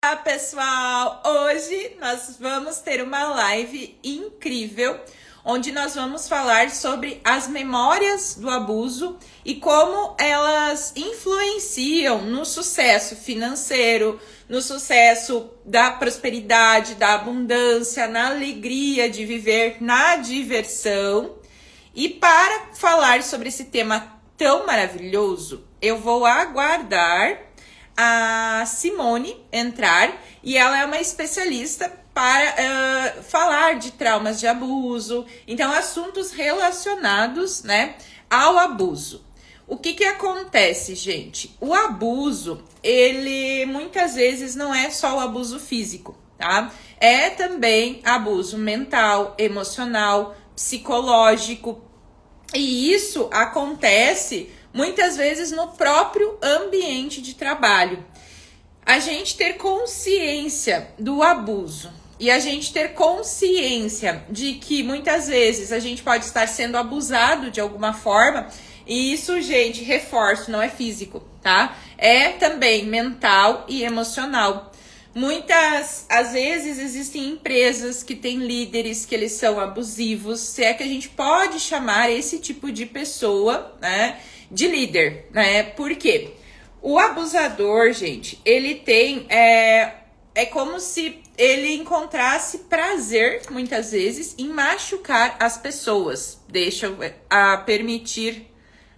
Olá, pessoal! Hoje nós vamos ter uma live incrível, onde nós vamos falar sobre as memórias do abuso e como elas influenciam no sucesso financeiro, no sucesso da prosperidade, da abundância, na alegria de viver, na diversão. E para falar sobre esse tema tão maravilhoso, eu vou aguardar a Simone entrar, e ela é uma especialista para falar de traumas de abuso, então assuntos relacionados, né, ao abuso. O que acontece, gente? O abuso, ele muitas vezes não é só o abuso físico, tá? É também abuso mental, emocional, psicológico, e isso acontece muitas vezes no próprio ambiente de trabalho. A gente ter consciência do abuso e a gente ter consciência de que muitas vezes a gente pode estar sendo abusado de alguma forma, e isso, gente, reforço, não é físico, tá? É também mental e emocional. Às vezes existem empresas que têm líderes que eles são abusivos, se é que a gente pode chamar esse tipo de pessoa, né, de líder, né? Por quê? O abusador, gente, ele tem, é como se ele encontrasse prazer, muitas vezes, em machucar as pessoas. Deixa eu permitir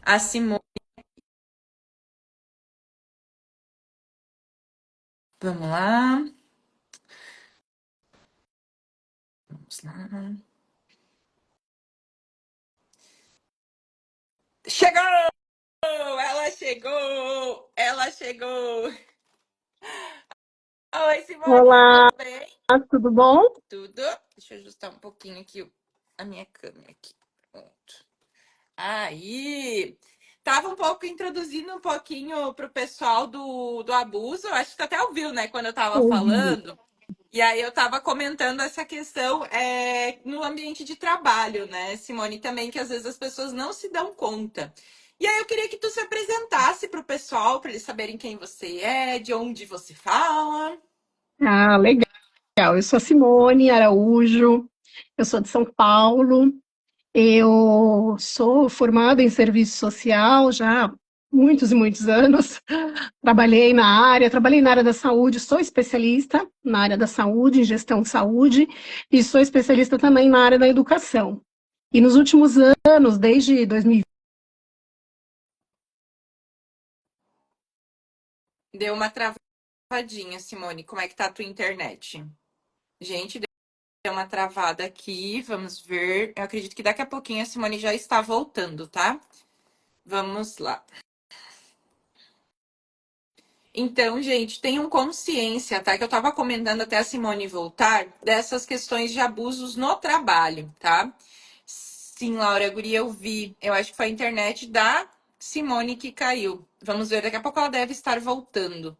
a Simone. Vamos lá. Vamos lá. Chegou! Ela chegou! Ela chegou! Oi, Simone, Olá, tudo bem? tudo bom? Tudo? Deixa eu ajustar um pouquinho aqui a minha câmera aqui. Pronto. Aí, tava um pouco introduzindo um pouquinho pro pessoal do abuso. Acho que tu até ouviu, né, quando eu tava Ouvi. falando. E aí eu tava comentando essa questão no ambiente de trabalho, né, Simone, também que às vezes as pessoas não se dão conta. E aí eu queria que tu se apresentasse pro pessoal, para eles saberem quem você é, de onde você fala. Ah, legal. Eu sou a Simone Araújo, eu sou de São Paulo, eu sou formada em serviço social já há muitos e muitos anos. Trabalhei na área da saúde, sou especialista na área da saúde, em gestão de saúde, e sou especialista também na área da educação. E nos últimos anos, desde 2020, Deu uma travadinha, Simone. Como é que tá a tua internet? Gente, deu uma travada aqui. Vamos ver. Eu acredito que daqui a pouquinho a Simone já está voltando, tá? Vamos lá. Então, gente, tenham consciência, tá? Que eu tava comentando até a Simone voltar dessas questões de abusos no trabalho, tá? Sim, Laura Guria, eu vi. Eu acho que foi a internet da Simone que caiu. Vamos ver, daqui a pouco ela deve estar voltando.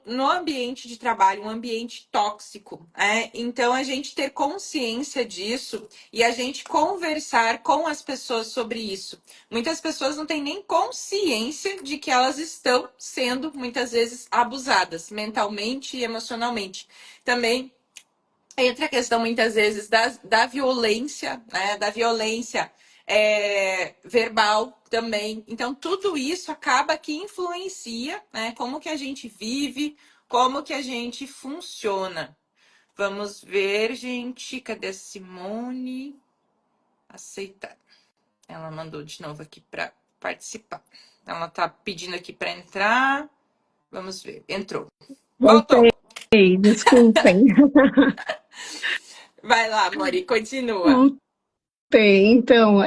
No ambiente de trabalho, um ambiente tóxico, então a gente ter consciência disso e a gente conversar com as pessoas sobre isso. Muitas pessoas não têm nem consciência de que elas estão sendo muitas vezes abusadas mentalmente e emocionalmente. Também entra a questão, muitas vezes, da violência, né? Da violência verbal também. Então, tudo isso acaba que influencia, né? Como que a gente vive, como que a gente funciona. Vamos ver, gente. Cadê a Simone? Aceitar. Ela mandou de novo aqui para participar. Ela tá pedindo aqui para entrar. Vamos ver. Entrou. voltei, Voltou. desculpem. Vai lá, Mori, continua. Voltei. Então,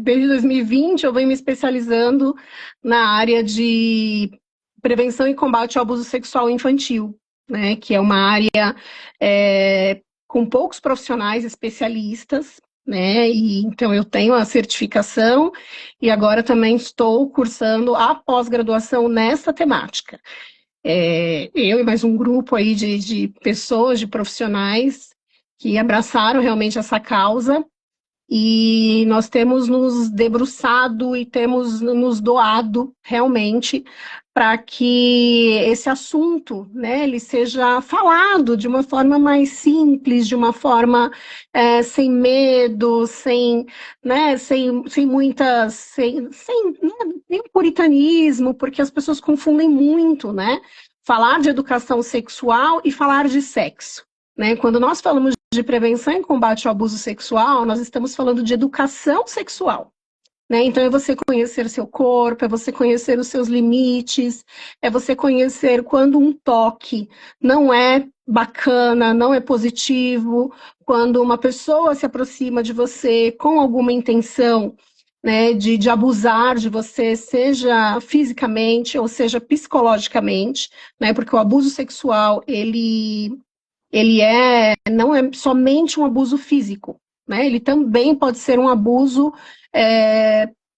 desde 2020 eu venho me especializando na área de prevenção e combate ao abuso sexual infantil, né? Que é uma área com poucos profissionais especialistas, né? E então eu tenho a certificação e agora também estou cursando a pós-graduação nessa temática. Eu e mais um grupo aí de pessoas, de profissionais que abraçaram realmente essa causa e nós temos nos debruçado e temos nos doado realmente para que esse assunto, né, ele seja falado de uma forma mais simples, de uma forma sem medo, sem, né, sem muitas, sem né, nem puritanismo, porque as pessoas confundem muito, né, falar de educação sexual e falar de sexo, né? Quando nós falamos de prevenção e combate ao abuso sexual, nós estamos falando de educação sexual. Né? Então, é você conhecer seu corpo, é você conhecer os seus limites, é você conhecer quando um toque não é bacana, não é positivo, quando uma pessoa se aproxima de você com alguma intenção, né, de abusar de você, seja fisicamente ou seja psicologicamente, né, porque o abuso sexual, não é somente um abuso físico, né? Ele também pode ser um abuso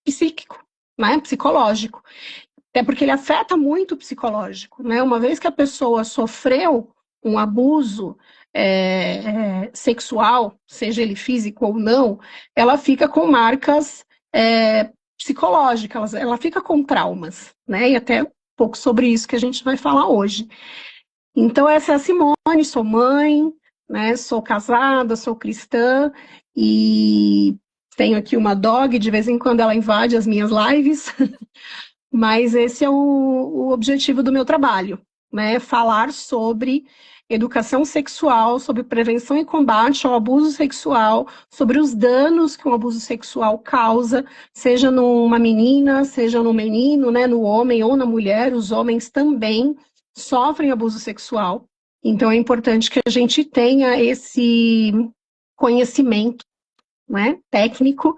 psíquico, né? Psicológico. Até porque ele afeta muito o psicológico, né? Uma vez que a pessoa sofreu um abuso sexual, seja ele físico ou não, ela fica com marcas psicológicas, ela fica com traumas, né? E até um pouco sobre isso que a gente vai falar hoje. Então, essa é a Simone, sou mãe, né, sou casada, sou cristã e tenho aqui uma dog, de vez em quando ela invade as minhas lives, mas esse é o objetivo do meu trabalho, né, falar sobre educação sexual, sobre prevenção e combate ao abuso sexual, sobre os danos que o abuso sexual causa, seja numa menina, seja no menino, né, no homem ou na mulher, os homens também sofrem abuso sexual. Então, é importante que a gente tenha esse conhecimento, né, técnico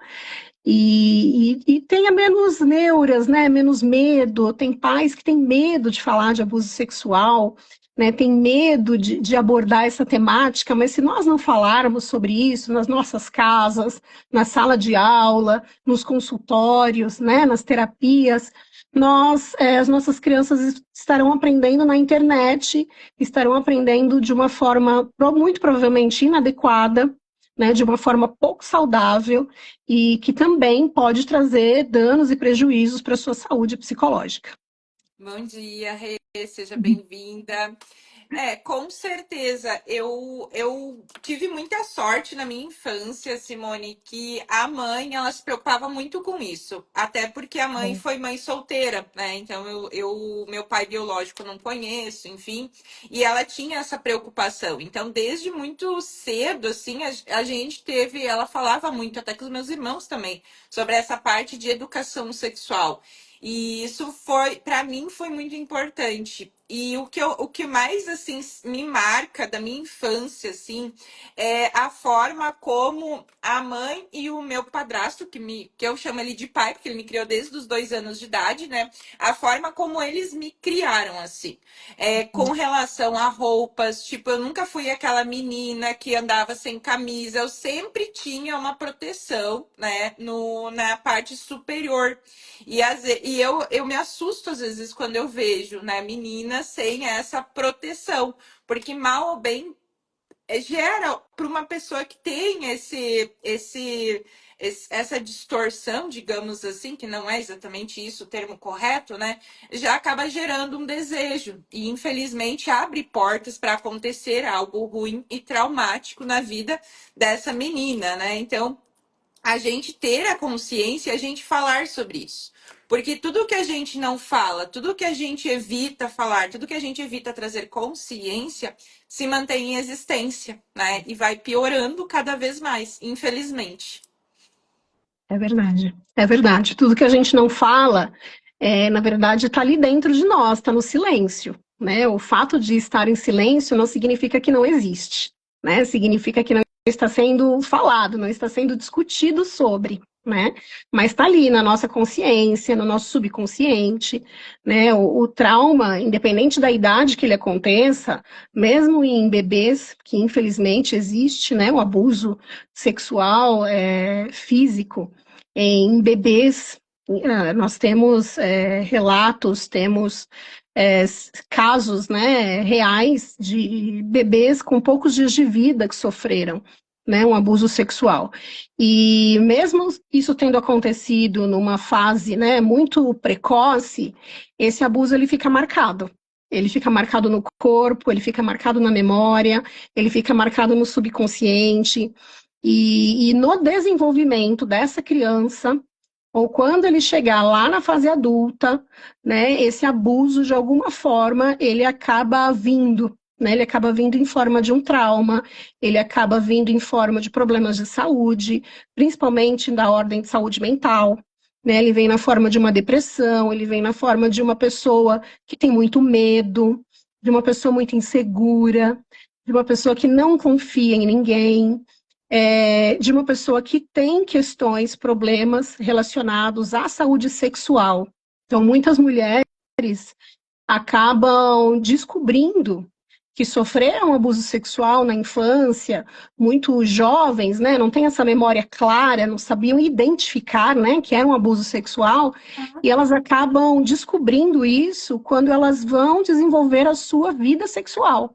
e tenha menos neuras, né, menos medo. Tem pais que têm medo de falar de abuso sexual, né, tem medo de abordar essa temática, mas se nós não falarmos sobre isso nas nossas casas, na sala de aula, nos consultórios, né, nas terapias, as nossas crianças estarão aprendendo na internet, estarão aprendendo de uma forma muito provavelmente inadequada, né, de uma forma pouco saudável e que também pode trazer danos e prejuízos para a sua saúde psicológica. Bom dia, Rê, seja bem-vinda. Com certeza. Eu tive muita sorte na minha infância, Simone, que a mãe, ela se preocupava muito com isso. Até porque a mãe foi mãe solteira, né? Então, meu pai biológico eu não conheço, enfim. E ela tinha essa preocupação. Então, desde muito cedo, assim, a gente teve... Ela falava muito, até com os meus irmãos também, sobre essa parte de educação sexual. E isso foi, para mim, foi muito importante. E o que mais assim me marca da minha infância, assim, é a forma como a mãe e o meu padrasto, que eu chamo ele de pai, porque ele me criou desde os 2 anos de idade, né? A forma como eles me criaram, assim, com relação a roupas, tipo, eu nunca fui aquela menina que andava sem camisa, eu sempre tinha uma proteção, né, na parte superior. E eu me assusto às vezes quando eu vejo, né, meninas sem essa proteção, porque mal ou bem gera para uma pessoa que tem essa distorção, digamos assim, que não é exatamente isso o termo correto, né? Já acaba gerando um desejo e infelizmente abre portas para acontecer algo ruim e traumático na vida dessa menina, né? Então, a gente ter a consciência e a gente falar sobre isso. Porque tudo que a gente não fala, tudo que a gente evita falar, tudo que a gente evita trazer consciência, se mantém em existência, né? E vai piorando cada vez mais, infelizmente. É verdade, é verdade. Tudo que a gente não fala, na verdade, está ali dentro de nós, está no silêncio, né? O fato de estar em silêncio não significa que não existe, né? Significa que não está sendo falado, não está sendo discutido sobre, né? Mas está ali na nossa consciência, no nosso subconsciente, né? O trauma, independente da idade que ele aconteça, mesmo em bebês, que infelizmente existe, né? O abuso sexual, físico, em bebês, nós temos relatos, temos casos, né, reais de bebês com poucos dias de vida que sofreram, né, um abuso sexual. E mesmo isso tendo acontecido numa fase, né, muito precoce, esse abuso ele fica marcado. Ele fica marcado no corpo, ele fica marcado na memória, ele fica marcado no subconsciente. E no desenvolvimento dessa criança, ou quando ele chegar lá na fase adulta, né, esse abuso, de alguma forma, ele acaba vindo, né, ele acaba vindo em forma de um trauma, ele acaba vindo em forma de problemas de saúde, principalmente da ordem de saúde mental, né, ele vem na forma de uma depressão, ele vem na forma de uma pessoa que tem muito medo, de uma pessoa muito insegura, de uma pessoa que não confia em ninguém, de uma pessoa que tem questões, problemas relacionados à saúde sexual. Então, muitas mulheres acabam descobrindo que sofreram abuso sexual na infância, muito jovens, né, não têm essa memória clara, não sabiam identificar, né, que era um abuso sexual, e elas acabam descobrindo isso quando elas vão desenvolver a sua vida sexual,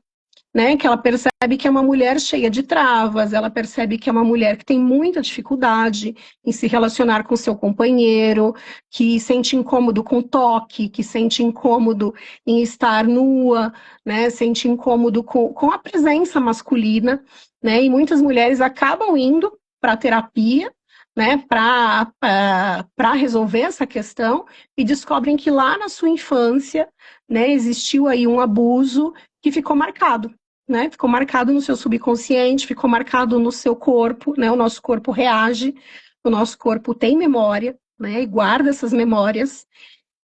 né, que ela percebe que é uma mulher cheia de travas, ela percebe que é uma mulher que tem muita dificuldade em se relacionar com seu companheiro, que sente incômodo com toque, que sente incômodo em estar nua, né, sente incômodo com a presença masculina, né, e muitas mulheres acabam indo para terapia, né, para resolver essa questão, e descobrem que lá na sua infância, né, existiu aí um abuso que ficou marcado, né? Ficou marcado no seu subconsciente, ficou marcado no seu corpo, né? O nosso corpo reage, o nosso corpo tem memória, né? E guarda essas memórias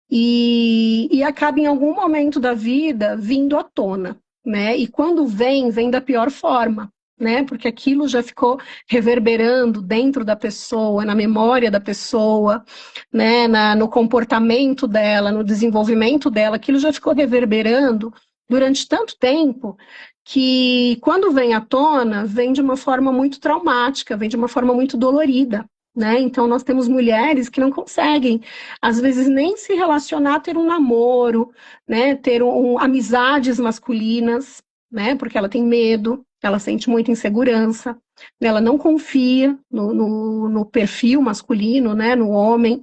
e acaba em algum momento da vida vindo à tona, né? E quando vem, vem da pior forma, né? Porque aquilo já ficou reverberando dentro da pessoa, na memória da pessoa, né? No comportamento dela, no desenvolvimento dela, aquilo já ficou reverberando durante tanto tempo que quando vem à tona, vem de uma forma muito traumática, vem de uma forma muito dolorida, né? Então nós temos mulheres que não conseguem, às vezes, nem se relacionar, ter um namoro, né? Ter amizades masculinas, né? Porque ela tem medo, ela sente muita insegurança, ela não confia no perfil masculino, né? No homem,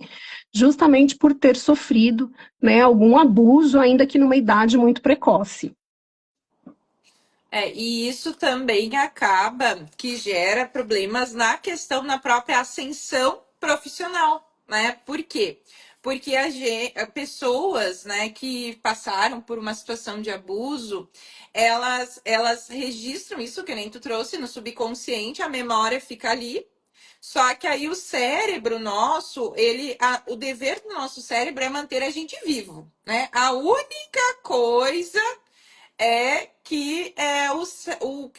justamente por ter sofrido, né, algum abuso, ainda que numa idade muito precoce. E isso também acaba que gera problemas na questão na própria ascensão profissional, né? Por quê? Porque pessoas, né, que passaram por uma situação de abuso, elas registram isso, que nem tu trouxe, no subconsciente, a memória fica ali. Só que aí o cérebro nosso, o dever do nosso cérebro é manter a gente vivo, né? A única coisa que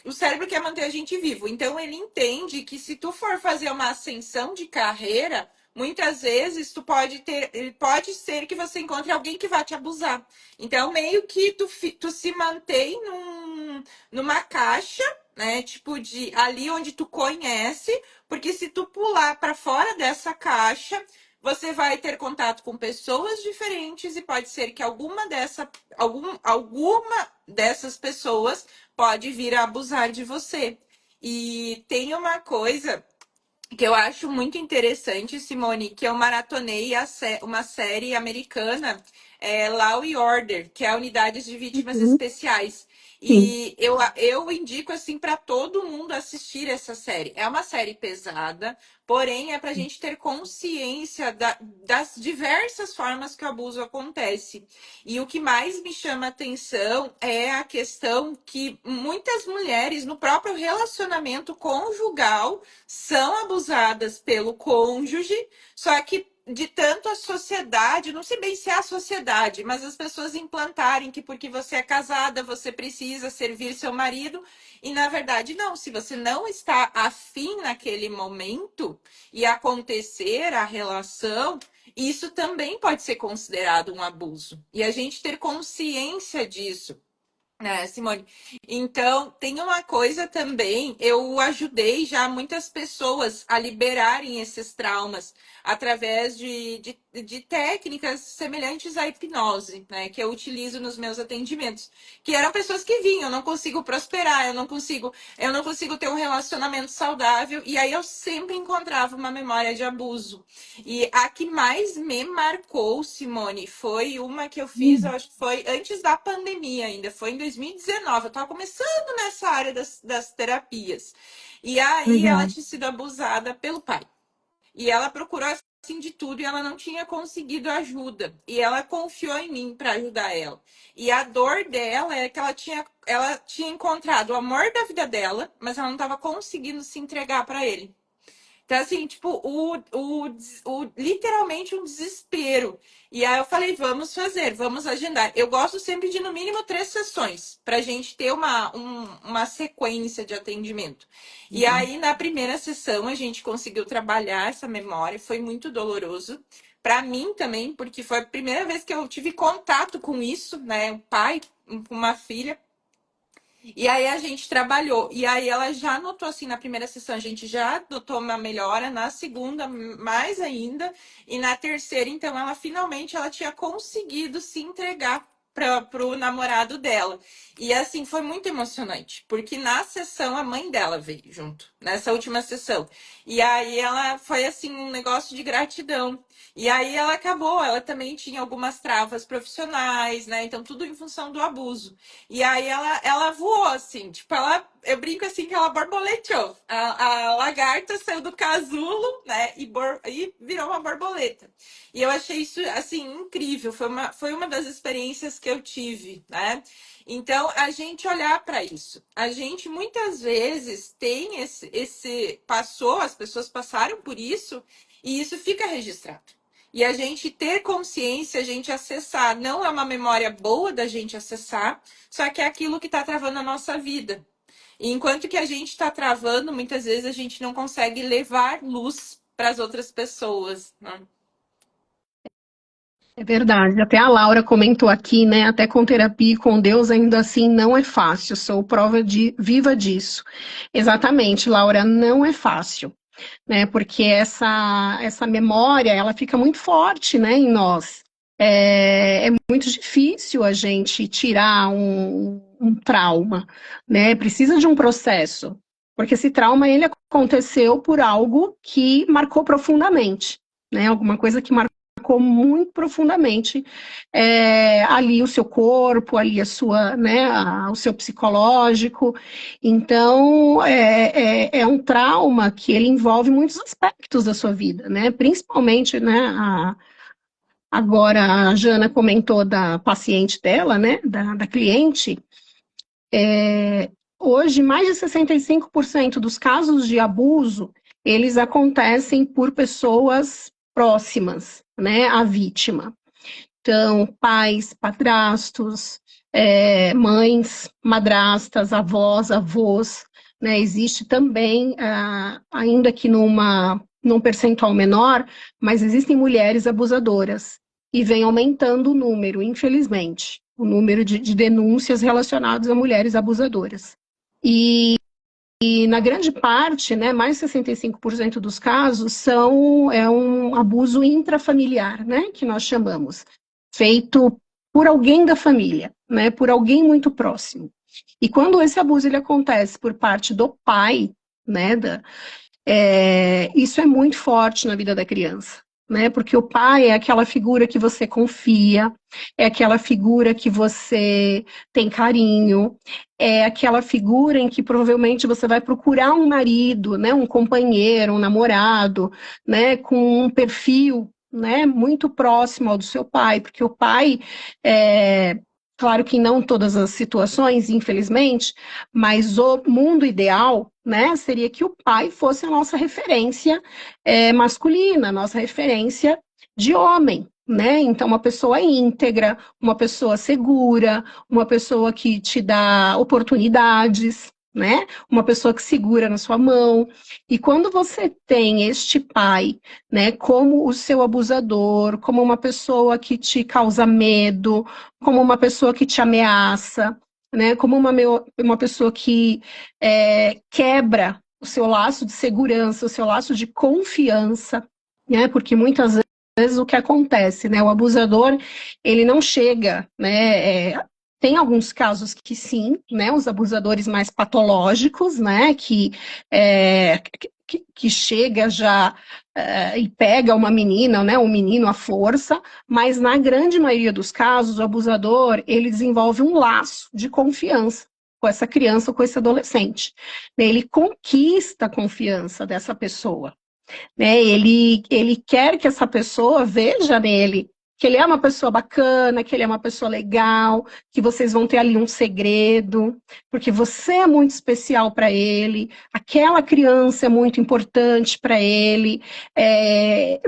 o cérebro quer manter a gente vivo. Então, ele entende que se tu for fazer uma ascensão de carreira, muitas vezes pode ser que você encontre alguém que vai te abusar. Então, meio que tu se mantém numa caixa, né? Tipo, ali onde tu conhece, porque se tu pular para fora dessa caixa, você vai ter contato com pessoas diferentes e pode ser que alguma dessas pessoas pode vir a abusar de você. E tem uma coisa que eu acho muito interessante, Simone, que eu maratonei uma série americana, Law e Order, que é Unidades de Vítimas Uhum, Especiais. sim. E eu indico assim para todo mundo assistir essa série. É uma série pesada, porém é para a gente ter consciência das diversas formas que o abuso acontece. E o que mais me chama atenção é a questão que muitas mulheres no próprio relacionamento conjugal são abusadas pelo cônjuge, só que de tanto a sociedade, não sei bem se é a sociedade, mas as pessoas implantarem que porque você é casada, você precisa servir seu marido, e na verdade não, se você não está afim naquele momento e acontecer a relação, isso também pode ser considerado um abuso. E a gente ter consciência disso. Simone. Então, tem uma coisa também, eu ajudei já muitas pessoas a liberarem esses traumas através de técnicas semelhantes à hipnose, né, que eu utilizo nos meus atendimentos, que eram pessoas que vinham, eu não consigo prosperar, eu não consigo ter um relacionamento saudável, e aí eu sempre encontrava uma memória de abuso. E a que mais me marcou, Simone, foi uma que eu fiz, eu acho que foi antes da pandemia ainda, foi em 2019. Eu estava começando nessa área das terapias. E aí ela Legal. tinha sido abusada pelo pai. E ela procurou assim de tudo e ela não tinha conseguido ajuda. E ela confiou em mim para ajudar ela. E a dor dela é que ela tinha encontrado o amor da vida dela, mas ela não estava conseguindo se entregar para ele. Então, assim, tipo, literalmente um desespero. E aí eu falei, vamos fazer, vamos agendar. Eu gosto sempre de, no mínimo, 3 sessões, pra gente ter uma sequência de atendimento. E Legal. aí, na primeira sessão, a gente conseguiu trabalhar essa memória, foi muito doloroso. Pra mim também, porque foi a primeira vez que eu tive contato com isso, né? Um pai com uma filha. E aí a gente trabalhou. E aí ela já notou assim, na primeira sessão a gente já notou uma melhora, na segunda mais ainda, e na terceira, então ela finalmente ela tinha conseguido se entregar para o namorado dela. E assim foi muito emocionante, porque na sessão a mãe dela veio junto, nessa última sessão. E aí ela foi assim um negócio de gratidão. E aí ela acabou, ela também tinha algumas travas profissionais, né? Então tudo em função do abuso. E aí ela voou, assim, tipo, eu brinco assim que ela borboleteou. A lagarta saiu do casulo, né, e virou uma borboleta. E eu achei isso, assim, incrível. Foi uma das experiências que eu tive, né? Então, a gente olhar para isso. A gente, muitas vezes, tem as pessoas passaram por isso, e isso fica registrado. E a gente ter consciência, a gente acessar, não é uma memória boa da gente acessar, só que é aquilo que está travando a nossa vida. E enquanto que a gente está travando, muitas vezes a gente não consegue levar luz para as outras pessoas, né? É verdade. Até a Laura comentou aqui, né? Até com terapia e com Deus, ainda assim, não é fácil. Sou prova viva disso. Exatamente, Laura, não é fácil, né? Porque essa memória, ela fica muito forte, né, em nós. É muito difícil a gente tirar um trauma, né? Precisa de um processo, porque esse trauma ele aconteceu por algo que marcou profundamente, né? Alguma coisa que marcou muito profundamente ali o seu corpo, ali a sua, né, o seu psicológico. Então, é um trauma que ele envolve muitos aspectos da sua vida, né? Principalmente, né, agora a Jana comentou da paciente dela, né, da cliente. Hoje, mais de 65% dos casos de abuso, eles acontecem por pessoas próximas, né, à vítima. Então, pais, padrastos, mães, madrastas, avós, avós, né? Existe também, ainda que num percentual menor, mas existem mulheres abusadoras e vem aumentando o número, infelizmente, o número de denúncias relacionadas a mulheres abusadoras. E na grande parte, né, mais de 65% dos casos é um abuso intrafamiliar, né, que nós chamamos, feito por alguém da família, né, por alguém muito próximo. E quando esse abuso ele acontece por parte do pai, né, isso é muito forte na vida da criança, né? Porque o pai é aquela figura que você confia, é aquela figura que você tem carinho, é aquela figura em que provavelmente você vai procurar um marido, né? Um companheiro, um namorado, né? Com um perfil, né? Muito próximo ao do seu pai, porque o pai claro que não todas as situações, infelizmente, mas o mundo ideal, né, seria que o pai fosse a nossa referência masculina, a nossa referência de homem, né? Então, uma pessoa íntegra, uma pessoa segura, uma pessoa que te dá oportunidades, né? Uma pessoa que segura na sua mão. E quando você tem este pai, né, como o seu abusador, como uma pessoa que te causa medo, como uma pessoa que te ameaça, né? Como uma pessoa que quebra o seu laço de segurança, o seu laço de confiança, né? Porque muitas vezes o que acontece, né? O abusador, ele não chega, né? Tem alguns casos que sim, né? Os abusadores mais patológicos, né? Que chega já e pega uma menina, né? Um menino à força, mas na grande maioria dos casos, o abusador, ele desenvolve um laço de confiança com essa criança ou com esse adolescente. Ele conquista a confiança dessa pessoa, né? Ele quer que essa pessoa veja nele que ele é uma pessoa bacana, que ele é uma pessoa legal, que vocês vão ter ali um segredo, porque você é muito especial para ele, aquela criança é muito importante para ele,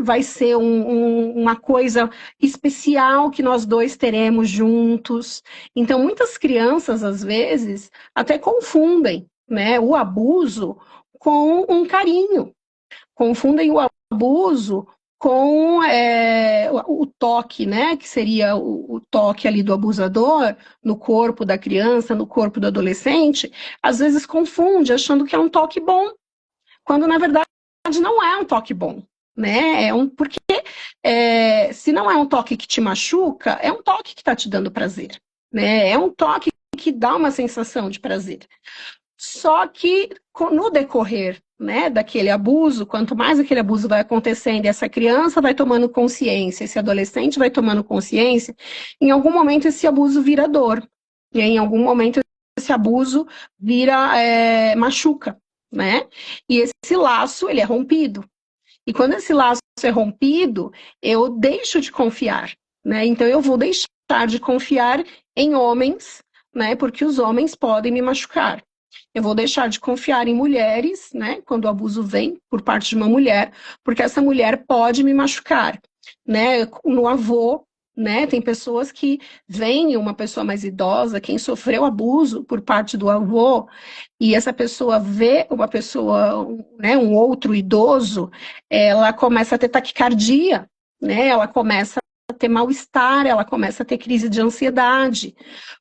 vai ser uma coisa especial que nós dois teremos juntos. Então, muitas crianças, às vezes, até confundem, né, o abuso com um carinho. Confundem o abuso com o toque, né? Que seria o toque ali do abusador no corpo da criança, no corpo do adolescente. Às vezes confunde, achando que é um toque bom, quando na verdade não é um toque bom, né? Porque se não é um toque que te machuca, é um toque que está te dando prazer, né? É um toque que dá uma sensação de prazer. Só que no decorrer, né, daquele abuso, quanto mais aquele abuso vai acontecendo e essa criança vai tomando consciência, esse adolescente vai tomando consciência, em algum momento esse abuso vira dor. E aí, em algum momento esse abuso machuca, né? E esse laço, ele é rompido. E quando esse laço é rompido, eu deixo de confiar, né? Então eu vou deixar de confiar em homens, né? Porque os homens podem me machucar. Eu vou deixar de confiar em mulheres, né, quando o abuso vem por parte de uma mulher, porque essa mulher pode me machucar, né, no avô, né, tem pessoas que veem uma pessoa mais idosa, quem sofreu abuso por parte do avô, e essa pessoa vê uma pessoa, né, um outro idoso, ela começa a ter taquicardia, né, ela começa a ter mal-estar, ela começa a ter crise de ansiedade,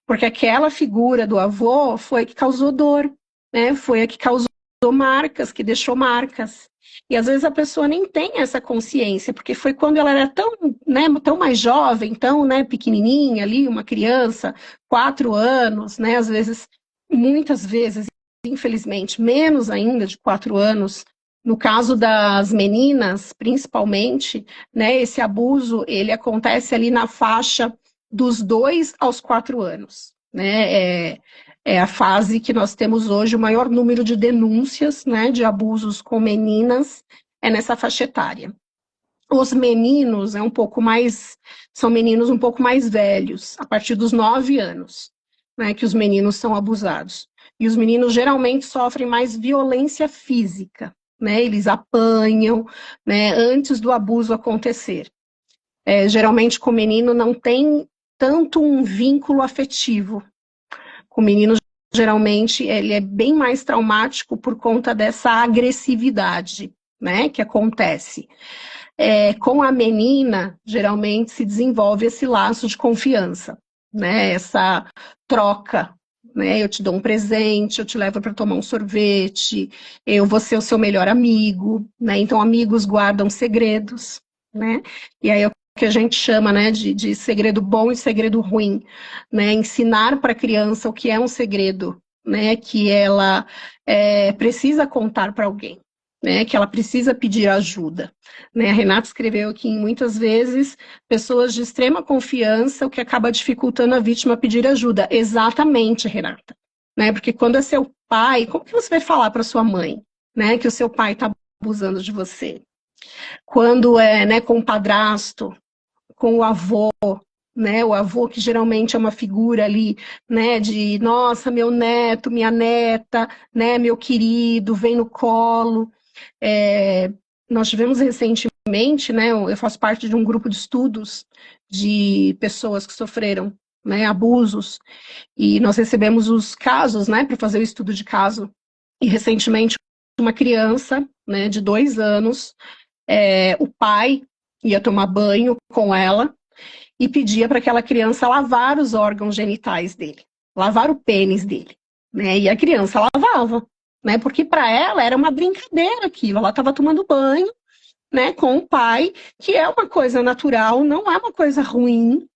porque aquela figura do avô foi a que causou dor, né? Foi a que causou marcas, que deixou marcas. E às vezes a pessoa nem tem essa consciência, porque foi quando ela era tão, né, tão mais jovem, tão, né, pequenininha ali, uma criança, 4 anos, né, às vezes, muitas vezes, infelizmente, menos ainda de 4 anos. No caso das meninas, principalmente, né, esse abuso, ele acontece ali na faixa dos 2 aos 4 anos, né, é a fase que nós temos hoje o maior número de denúncias, né, de abusos com meninas, é nessa faixa etária. Os meninos são meninos um pouco mais velhos, a partir dos 9 anos, né, que os meninos são abusados. E os meninos geralmente sofrem mais violência física, né, eles apanham, né, antes do abuso acontecer. Geralmente com o menino não tem tanto um vínculo afetivo. Com o menino, geralmente, ele é bem mais traumático por conta dessa agressividade, né, que acontece. Com a menina, geralmente se desenvolve esse laço de confiança, né, essa troca, né, eu te dou um presente, eu te levo para tomar um sorvete, eu vou ser o seu melhor amigo, né, então amigos guardam segredos, né, e aí é o que a gente chama, né, de segredo bom e segredo ruim, né, ensinar para a criança o que é um segredo, né, que ela precisa contar para alguém, né, que ela precisa pedir ajuda, né. A Renata escreveu que muitas vezes pessoas de extrema confiança, o que acaba dificultando a vítima a pedir ajuda. Exatamente, Renata, né, porque quando é seu pai, como que você vai falar para sua mãe, né, que o seu pai está abusando de você? Quando né, com o padrasto, com o avô, né, o avô que geralmente é uma figura ali, né, de nossa, meu neto, minha neta, né, meu querido, vem no colo. Nós tivemos recentemente, né, eu faço parte de um grupo de estudos de pessoas que sofreram, né, abusos, e nós recebemos os casos, né, para fazer o estudo de caso, e recentemente uma criança, né, de 2 anos, o pai ia tomar banho com ela e pedia para aquela criança lavar os órgãos genitais dele, lavar o pênis dele, né? E a criança lavava, né? Porque para ela era uma brincadeira aquilo. Ela estava tomando banho, né, com o pai, que é uma coisa natural, não é uma coisa ruim,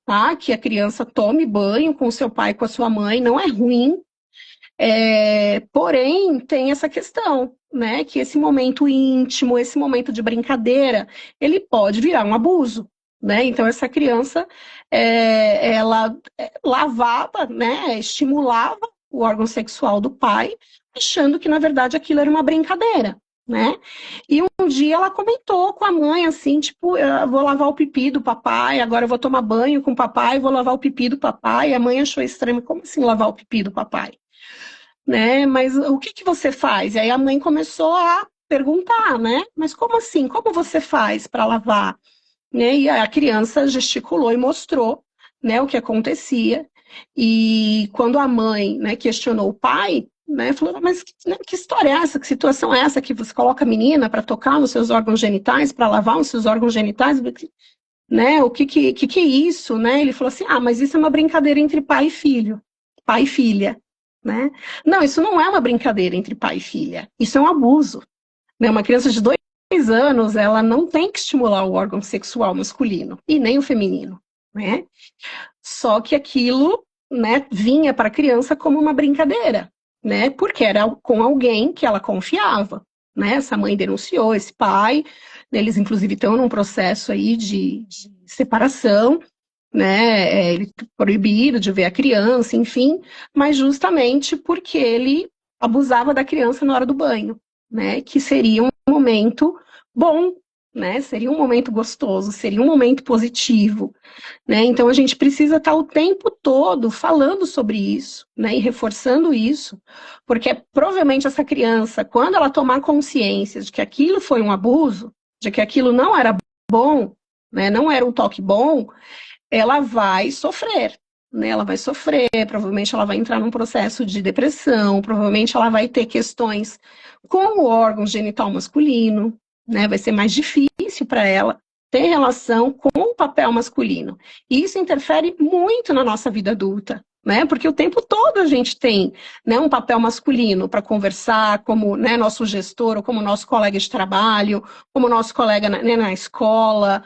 tá? Que a criança tome banho com o seu pai, com a sua mãe, não é ruim. Porém, tem essa questão, né? Que esse momento íntimo, esse momento de brincadeira, ele pode virar um abuso, né? Então, essa criança, ela lavava, né? Estimulava o órgão sexual do pai, achando que, na verdade, aquilo era uma brincadeira, né? E um dia ela comentou com a mãe, assim, tipo, eu vou lavar o pipi do papai, agora eu vou tomar banho com o papai, vou lavar o pipi do papai. A mãe achou estranho, como assim lavar o pipi do papai? Né? Mas o que você faz? E aí a mãe começou a perguntar, né? Mas como assim? Como você faz para lavar? Né? E a criança gesticulou e mostrou, né, o que acontecia. E quando a mãe, né, questionou o pai, né, falou, mas que história é essa? Que situação é essa que você coloca a menina para tocar nos seus órgãos genitais, para lavar os seus órgãos genitais? Né? O que é isso? Né? Ele falou assim, mas isso é uma brincadeira entre pai e filho, pai e filha. Né? Não, isso não é uma brincadeira entre pai e filha, isso é um abuso. Né? Uma criança de 2 anos, ela não tem que estimular o órgão sexual masculino e nem o feminino. Né? Só que aquilo, né, vinha para a criança como uma brincadeira, né? Porque era com alguém que ela confiava. Né? Essa mãe denunciou esse pai, eles inclusive estão num processo aí de separação, né? Ele é proibido de ver a criança, enfim, mas justamente porque ele abusava da criança na hora do banho, né? Que seria um momento bom, né? Seria um momento gostoso, seria um momento positivo, né? Então a gente precisa estar o tempo todo falando sobre isso, né? E reforçando isso, porque provavelmente essa criança, quando ela tomar consciência de que aquilo foi um abuso, de que aquilo não era bom, né? Não era um toque bom, ela vai sofrer, né? Ela vai sofrer, provavelmente ela vai entrar num processo de depressão, provavelmente ela vai ter questões com o órgão genital masculino, né? Vai ser mais difícil para ela ter relação com o papel masculino. E isso interfere muito na nossa vida adulta, né? Porque o tempo todo a gente tem, né, um papel masculino para conversar, como, né, nosso gestor, ou como nosso colega de trabalho, como nosso colega na escola,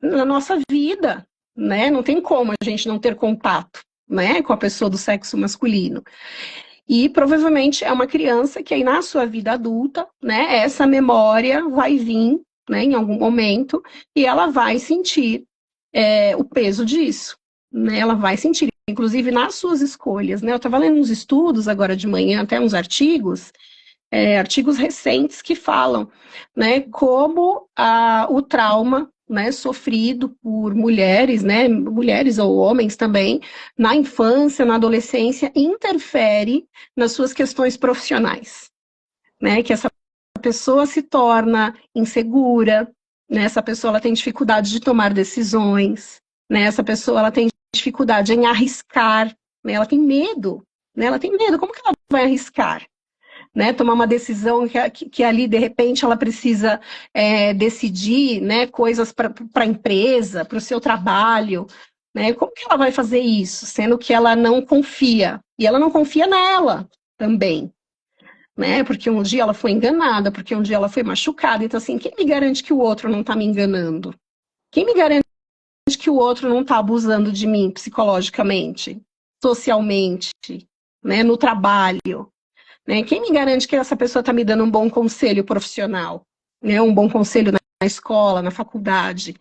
na nossa vida, né? Não tem como a gente não ter contato, né, com a pessoa do sexo masculino. E provavelmente é uma criança que aí na sua vida adulta, né, essa memória vai vir, né, em algum momento, e ela vai sentir o peso disso, né? Ela vai sentir, inclusive nas suas escolhas, né? Eu estava lendo uns estudos agora de manhã, até uns artigos, artigos recentes que falam, né, como o trauma, né, sofrido por mulheres, né, mulheres ou homens também, na infância, na adolescência, interfere nas suas questões profissionais, né, que essa pessoa se torna insegura, né, essa pessoa ela tem dificuldade de tomar decisões, né, essa pessoa ela tem dificuldade em arriscar, né, ela tem medo, né, ela tem medo, como que ela vai arriscar? Né, tomar uma decisão que ali, de repente, ela precisa decidir, né, coisas para a empresa, para o seu trabalho, né, como que ela vai fazer isso, sendo que ela não confia, e ela não confia nela também, né, porque um dia ela foi enganada, porque um dia ela foi machucada, então assim, quem me garante que o outro não está me enganando? Quem me garante que o outro não está abusando de mim psicologicamente, socialmente, né, no trabalho? Né? Quem me garante que essa pessoa está me dando um bom conselho profissional, né? Um bom conselho na escola, na faculdade?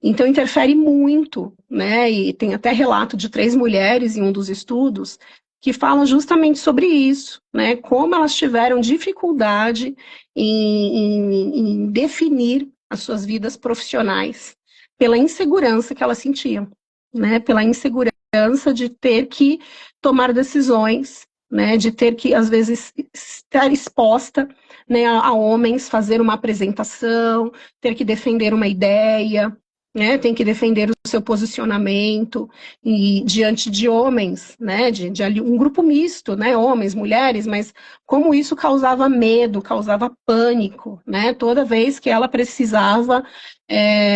Então, interfere muito, né? E tem até relato de 3 mulheres em um dos estudos que falam justamente sobre isso, né? Como elas tiveram dificuldade em definir as suas vidas profissionais pela insegurança que elas sentiam, né? Pela insegurança de ter que tomar decisões, né, de ter que, às vezes, estar exposta, né, a homens, fazer uma apresentação, ter que defender uma ideia, né, tem que defender o seu posicionamento e diante de homens, né, de um grupo misto, né, homens, mulheres, mas como isso causava medo, causava pânico, né, toda vez que ela precisava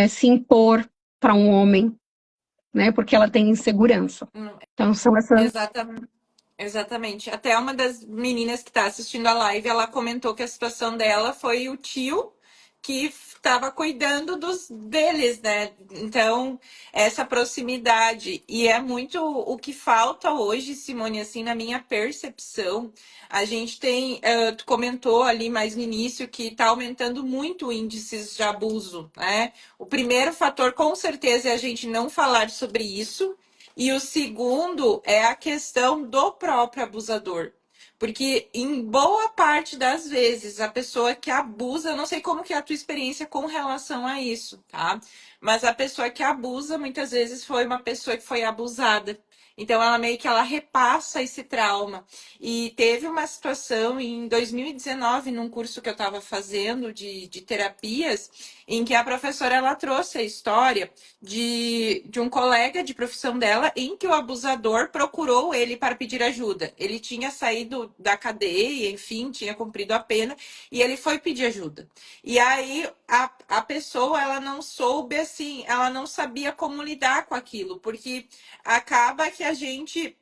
se impor para um homem, né? Porque ela tem insegurança. Então, são essas. Exatamente. Exatamente. Até uma das meninas que está assistindo a live, ela comentou que a situação dela foi o tio que estava cuidando deles, né? Então, essa proximidade. E é muito o que falta hoje, Simone, assim, na minha percepção. A gente tem, tu comentou ali mais no início que está aumentando muito índices de abuso, né? O primeiro fator, com certeza, é a gente não falar sobre isso. E o segundo é a questão do próprio abusador. Porque em boa parte das vezes a pessoa que abusa, eu não sei como que é a tua experiência com relação a isso, tá? Mas a pessoa que abusa muitas vezes foi uma pessoa que foi abusada. Então ela meio que ela repassa esse trauma. E teve uma situação em 2019, num curso que eu estava fazendo de terapias, em que a professora ela trouxe a história de um colega de profissão dela em que o abusador procurou ele para pedir ajuda. Ele tinha saído da cadeia, enfim, tinha cumprido a pena e ele foi pedir ajuda. E aí a pessoa, ela não soube assim, ela não sabia como lidar com aquilo, porque acaba que a gente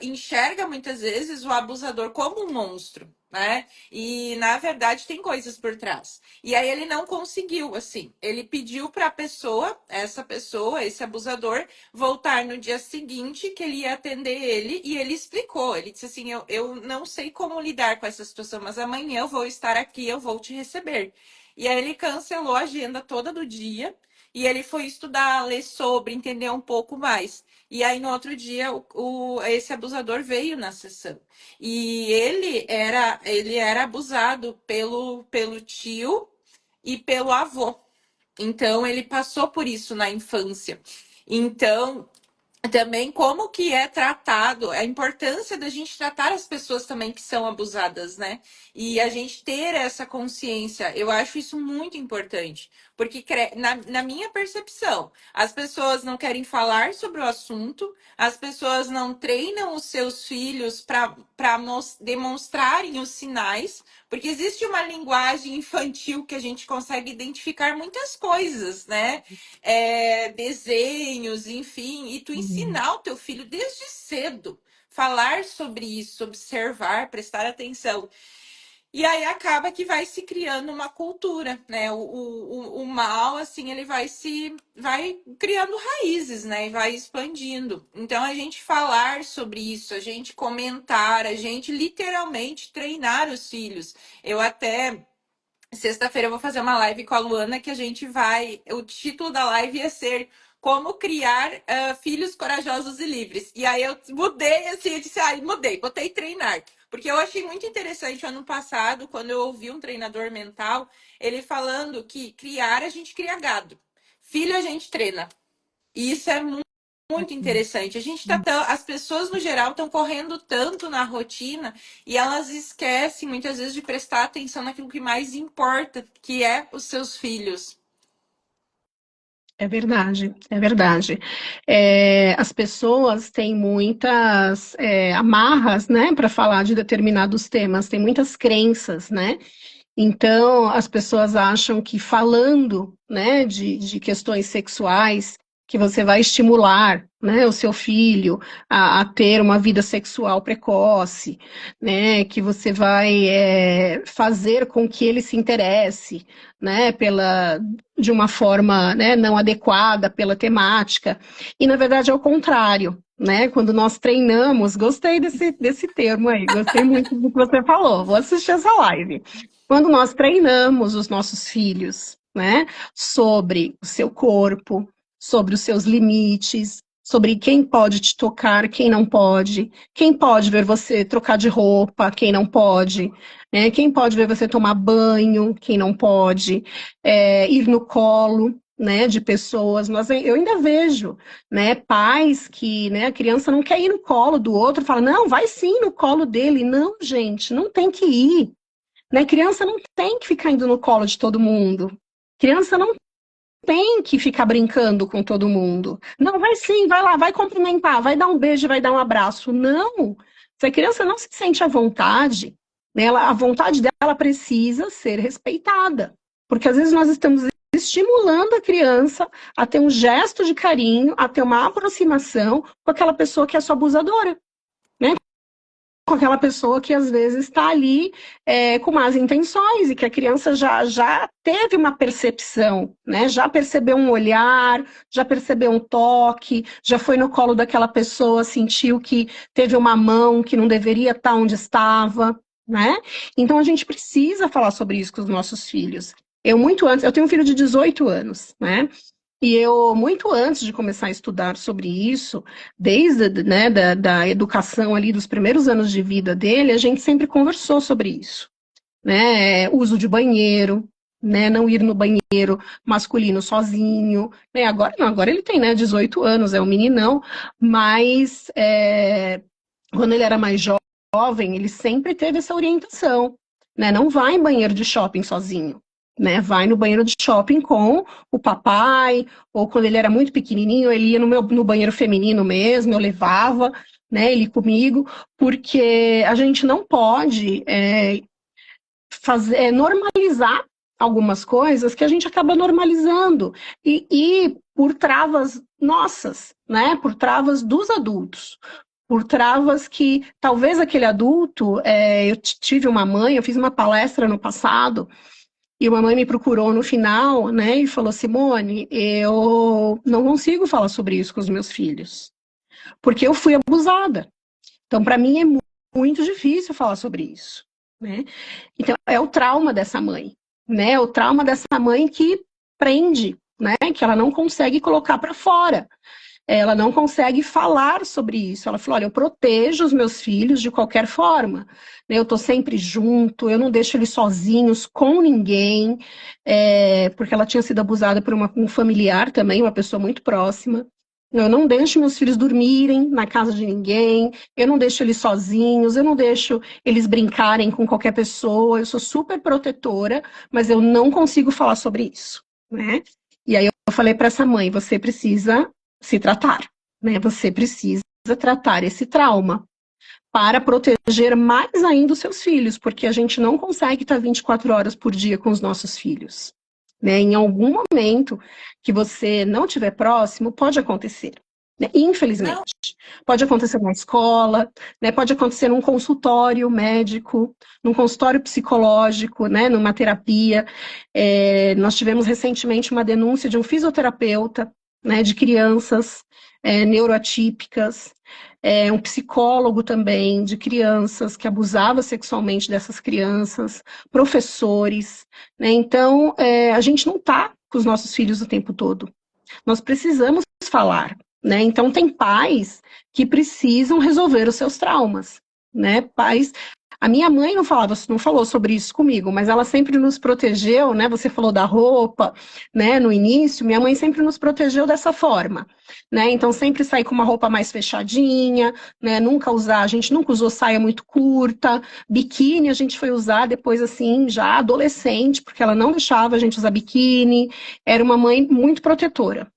enxerga muitas vezes o abusador como um monstro, né? E na verdade tem coisas por trás. E aí ele não conseguiu, assim. Ele pediu para a pessoa, essa pessoa, esse abusador, voltar no dia seguinte que ele ia atender ele e ele explicou. Ele disse assim: eu não sei como lidar com essa situação, mas amanhã eu vou estar aqui, eu vou te receber. E aí ele cancelou a agenda toda do dia. E ele foi estudar, ler sobre, entender um pouco mais. E aí, no outro dia, esse abusador veio na sessão. E ele era abusado pelo tio e pelo avô. Então, ele passou por isso na infância. Então, também como que é tratado, a importância da gente tratar as pessoas também que são abusadas, né? E a gente ter essa consciência, eu acho isso muito importante, porque na minha percepção, as pessoas não querem falar sobre o assunto, as pessoas não treinam os seus filhos para demonstrarem os sinais, porque existe uma linguagem infantil que a gente consegue identificar muitas coisas, né? Desenhos, enfim, e tu ensinar o teu filho desde cedo falar sobre isso, observar, prestar atenção. E aí acaba que vai se criando uma cultura, né? O mal, assim, ele vai criando raízes, né? E vai expandindo. Então, a gente falar sobre isso, a gente comentar, a gente literalmente treinar os filhos. Eu até sexta-feira eu vou fazer uma live com a Luana que a gente vai. O título da live ia ser Como Criar Filhos Corajosos e Livres. E aí eu mudei assim, eu disse, mudei, botei treinar. Porque eu achei muito interessante ano passado, quando eu ouvi um treinador mental, ele falando que criar a gente cria gado. Filho a gente treina. E isso é muito interessante. A gente as pessoas no geral estão correndo tanto na rotina e elas esquecem muitas vezes de prestar atenção naquilo que mais importa, que é os seus filhos. É verdade, é verdade. As pessoas têm muitas amarras, né, para falar de determinados temas, tem muitas crenças, né? Então, as pessoas acham que falando, né, de questões sexuais, que você vai estimular, né, o seu filho a ter uma vida sexual precoce, né, que você vai fazer com que ele se interesse, né, de uma forma, né, não adequada pela temática. E, na verdade, é o contrário. Né, quando nós treinamos, gostei desse termo aí, gostei muito do que você falou, vou assistir essa live. Quando nós treinamos os nossos filhos, né, sobre o seu corpo, sobre os seus limites, sobre quem pode te tocar, quem pode ver você trocar de roupa, quem não pode, né, quem pode ver você tomar banho, quem não pode, ir no colo, né, de pessoas. Eu ainda vejo, né, pais que, né, a criança não quer ir no colo do outro, fala, não, vai sim no colo dele. Não, gente, não tem que ir. Né? Criança não tem que ficar indo no colo de todo mundo. Criança não tem que ficar brincando com todo mundo. Não, vai sim, vai lá, vai cumprimentar, vai dar um beijo, vai dar um abraço. Não. Se a criança não se sente à vontade, né, a vontade dela precisa ser respeitada. Porque às vezes nós estamos estimulando a criança a ter um gesto de carinho, a ter uma aproximação com aquela pessoa que é sua abusadora, né? Com aquela pessoa que às vezes está ali com más intenções e que a criança já teve uma percepção, né? Já percebeu um olhar, já percebeu um toque, já foi no colo daquela pessoa, sentiu que teve uma mão que não deveria estar onde estava, né? Então a gente precisa falar sobre isso com os nossos filhos. Eu tenho um filho de 18 anos, né? E eu, muito antes de começar a estudar sobre isso, desde, né, da educação ali, dos primeiros anos de vida dele, a gente sempre conversou sobre isso, né? Uso de banheiro, né? Não ir no banheiro masculino sozinho, né? Agora não, agora ele tem, né, 18 anos, é um meninão, mas quando ele era mais jovem, ele sempre teve essa orientação, né? Não vai em banheiro de shopping sozinho. Né, vai no banheiro de shopping com o papai, ou quando ele era muito pequenininho, ele ia no banheiro feminino mesmo, eu levava, né, ele comigo, porque a gente não pode normalizar algumas coisas que a gente acaba normalizando, e por travas nossas, né, por travas dos adultos, por travas que talvez aquele adulto, eu tive uma mãe, eu fiz uma palestra no passado, e uma mãe me procurou no final, né, e falou: Simone, eu não consigo falar sobre isso com os meus filhos, porque eu fui abusada. Então, para mim, é muito difícil falar sobre isso, né? Então, é o trauma dessa mãe, né? É o trauma dessa mãe que prende, né? Que ela não consegue colocar para fora. Ela não consegue falar sobre isso. Ela falou: olha, eu protejo os meus filhos de qualquer forma. Eu estou sempre junto, eu não deixo eles sozinhos com ninguém, porque ela tinha sido abusada por um familiar também, uma pessoa muito próxima. Eu não deixo meus filhos dormirem na casa de ninguém, eu não deixo eles sozinhos, eu não deixo eles brincarem com qualquer pessoa, eu sou super protetora, mas eu não consigo falar sobre isso, né? E aí eu falei para essa mãe: você precisa se tratar, né? Você precisa tratar esse trauma para proteger mais ainda os seus filhos, porque a gente não consegue estar 24 horas por dia com os nossos filhos, né? Em algum momento que você não estiver próximo, pode acontecer, né? Infelizmente. Não. Pode acontecer na escola, né? Pode acontecer num consultório médico, num consultório psicológico, né? Numa terapia. Nós tivemos recentemente uma denúncia de um fisioterapeuta, né, de crianças neuroatípicas, um psicólogo também de crianças que abusava sexualmente dessas crianças, professores, né? Então, a gente não está com os nossos filhos o tempo todo. Nós precisamos falar, né? Então, tem pais que precisam resolver os seus traumas, né? Pais. A minha mãe não falou sobre isso comigo, mas ela sempre nos protegeu, né? Você falou da roupa, né? No início, minha mãe sempre nos protegeu dessa forma, né? Então sempre sair com uma roupa mais fechadinha, né? A gente nunca usou saia muito curta, biquíni a gente foi usar depois assim, já adolescente, porque ela não deixava a gente usar biquíni. Era uma mãe muito protetora,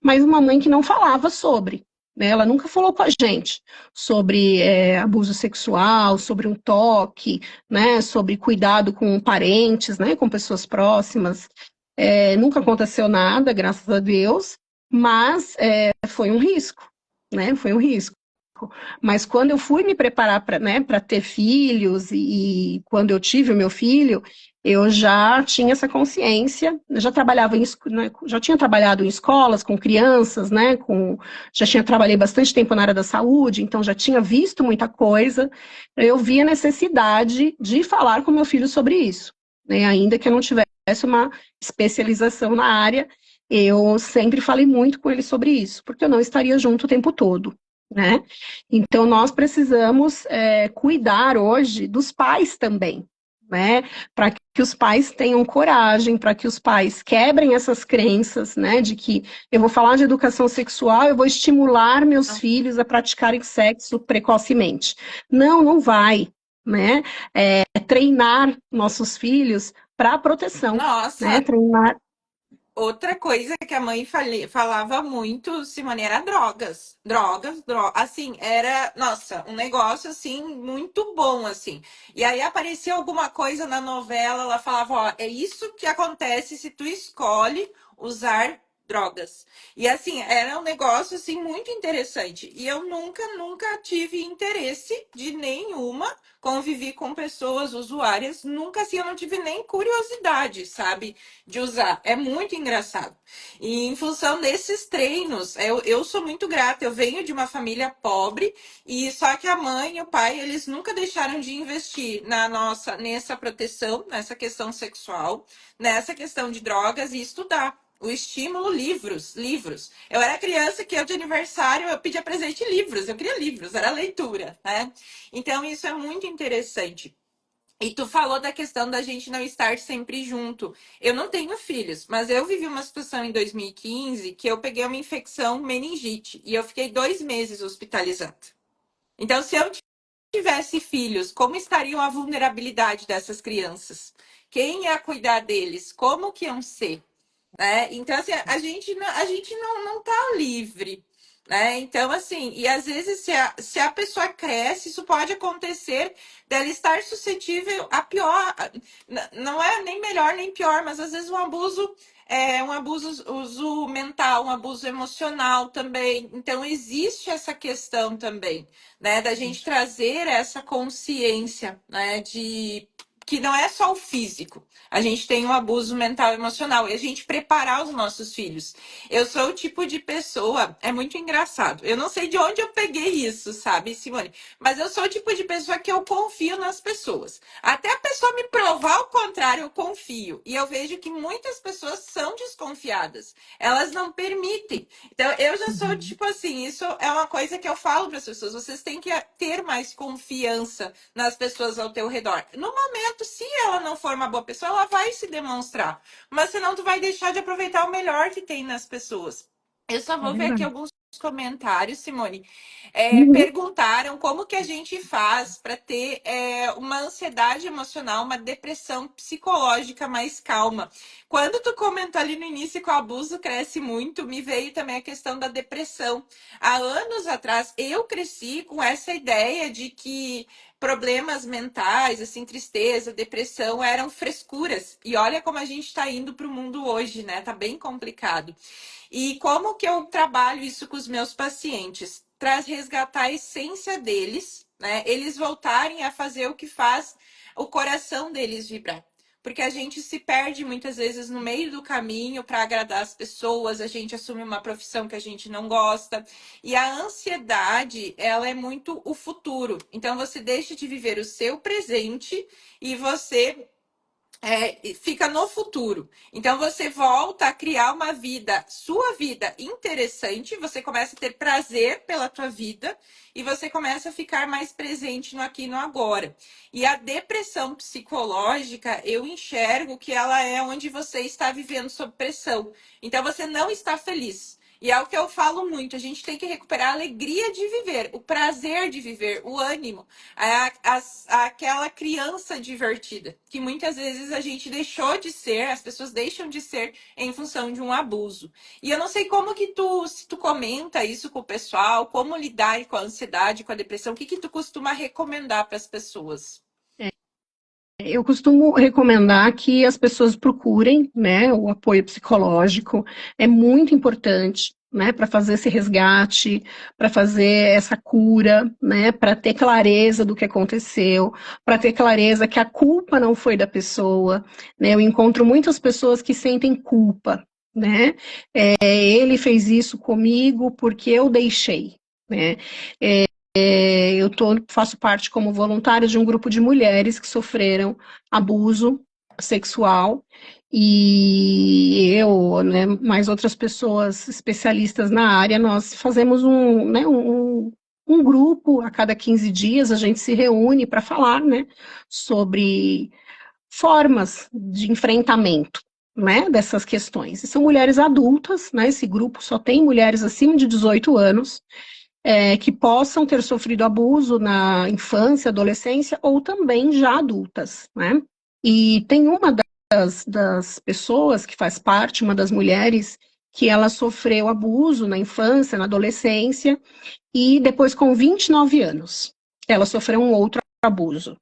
mas uma mãe que não falava sobre. Ela nunca falou com a gente sobre abuso sexual, sobre um toque, né, sobre cuidado com parentes, né, com pessoas próximas. Nunca aconteceu nada, graças a Deus, mas foi um risco, né, foi um risco. Mas quando eu fui me preparar para ter filhos e quando eu tive o meu filho, eu já tinha essa consciência, eu já já tinha trabalhado em escolas com crianças, né? Trabalhei bastante tempo na área da saúde, então já tinha visto muita coisa. Eu vi a necessidade de falar com meu filho sobre isso, né? Ainda que eu não tivesse uma especialização na área, eu sempre falei muito com ele sobre isso, porque eu não estaria junto o tempo todo, né? Então nós precisamos cuidar hoje dos pais também, né? Para que os pais tenham coragem, para que os pais quebrem essas crenças, né? De que eu vou falar de educação sexual, eu vou estimular meus filhos a praticarem sexo precocemente. Não, não vai, né? Treinar nossos filhos para proteção, Nossa, né? Treinar. Outra coisa que a mãe falava muito, Simone, era drogas. Drogas, drogas. Assim, era, nossa, um negócio assim muito bom assim. E aí aparecia alguma coisa na novela, ela falava, ó, é isso que acontece se tu escolhe usar drogas. E assim, era um negócio assim muito interessante. E eu nunca tive interesse de nenhuma, convivi com pessoas usuárias, nunca assim, eu não tive nem curiosidade, sabe? De usar. É muito engraçado. E em função desses treinos, eu sou muito grata. Eu venho de uma família pobre e só que a mãe e o pai, eles nunca deixaram de investir nessa proteção, nessa questão sexual, nessa questão de drogas e estudar. O estímulo, livros, livros. Eu era criança que eu de aniversário eu pedia presente livros, eu queria livros, era leitura, né? Então isso é muito interessante. E tu falou da questão da gente não estar sempre junto. Eu não tenho filhos, mas eu vivi uma situação em 2015 que eu peguei uma infecção meningite e eu fiquei 2 meses hospitalizada. Então, se eu tivesse filhos, como estaria a vulnerabilidade dessas crianças? Quem ia cuidar deles? Como que iam ser? Né? Então, assim, a gente não tá livre, né? Então, assim, e às vezes se a pessoa cresce, isso pode acontecer dela estar suscetível a pior, não é nem melhor nem pior, mas às vezes um abuso uso mental, um abuso emocional também. Então, existe essa questão também, né, da gente trazer essa consciência, né, de que não é só o físico. A gente tem um abuso mental e emocional e a gente preparar os nossos filhos. Eu sou o tipo de pessoa, é muito engraçado. Eu não sei de onde eu peguei isso, sabe, Simone? Mas eu sou o tipo de pessoa que eu confio nas pessoas. Até a pessoa me provar o contrário, eu confio. E eu vejo que muitas pessoas são desconfiadas. Elas não permitem. Então, eu já sou tipo assim, isso é uma coisa que eu falo para as pessoas. Vocês têm que ter mais confiança nas pessoas ao teu redor. No momento, se ela não for uma boa pessoa, ela vai se demonstrar. Mas senão tu vai deixar de aproveitar o melhor que tem nas pessoas. Eu só É vou ver aqui verdade. alguns comentários, Simone. Uhum. Perguntaram como que a gente faz para ter uma ansiedade emocional, uma depressão psicológica mais calma. Quando tu comentou ali no início que o abuso cresce muito, me veio também a questão da depressão. Há anos atrás, eu cresci com essa ideia de que problemas mentais, assim, tristeza, depressão, eram frescuras. E olha como a gente está indo para o mundo hoje, né? Tá bem complicado. E como que eu trabalho isso com os meus pacientes? Para resgatar a essência deles, né? Eles voltarem a fazer o que faz o coração deles vibrar. Porque a gente se perde muitas vezes no meio do caminho para agradar as pessoas, a gente assume uma profissão que a gente não gosta. E a ansiedade, ela é muito o futuro. Então você deixa de viver o seu presente e você fica no futuro. Então você volta a criar uma vida, sua vida interessante, você começa a ter prazer pela tua vida e você começa a ficar mais presente no aqui e no agora. E a depressão psicológica, eu enxergo que ela é onde você está vivendo sob pressão. Então você não está feliz. E é o que eu falo muito, a gente tem que recuperar a alegria de viver, o prazer de viver, o ânimo, aquela criança divertida, que muitas vezes a gente deixou de ser, as pessoas deixam de ser em função de um abuso. E eu não sei como que se tu comenta isso com o pessoal, como lidar com a ansiedade, com a depressão, o que que tu costuma recomendar para as pessoas? Eu costumo recomendar que as pessoas procurem, né, o apoio psicológico, é muito importante, né, para fazer esse resgate, para fazer essa cura, né, para ter clareza do que aconteceu, para ter clareza que a culpa não foi da pessoa, né, eu encontro muitas pessoas que sentem culpa, né, ele fez isso comigo porque eu deixei, né, faço parte como voluntária de um grupo de mulheres que sofreram abuso sexual e eu, né, mais outras pessoas especialistas na área, nós fazemos um grupo a cada 15 dias, a gente se reúne para falar, né, sobre formas de enfrentamento, né, dessas questões. E são mulheres adultas, né, esse grupo só tem mulheres acima de 18 anos, que possam ter sofrido abuso na infância, adolescência ou também já adultas, né? E tem uma das pessoas que faz parte, uma das mulheres, que ela sofreu abuso na infância, na adolescência, e depois, com 29 anos, ela sofreu um outro abuso.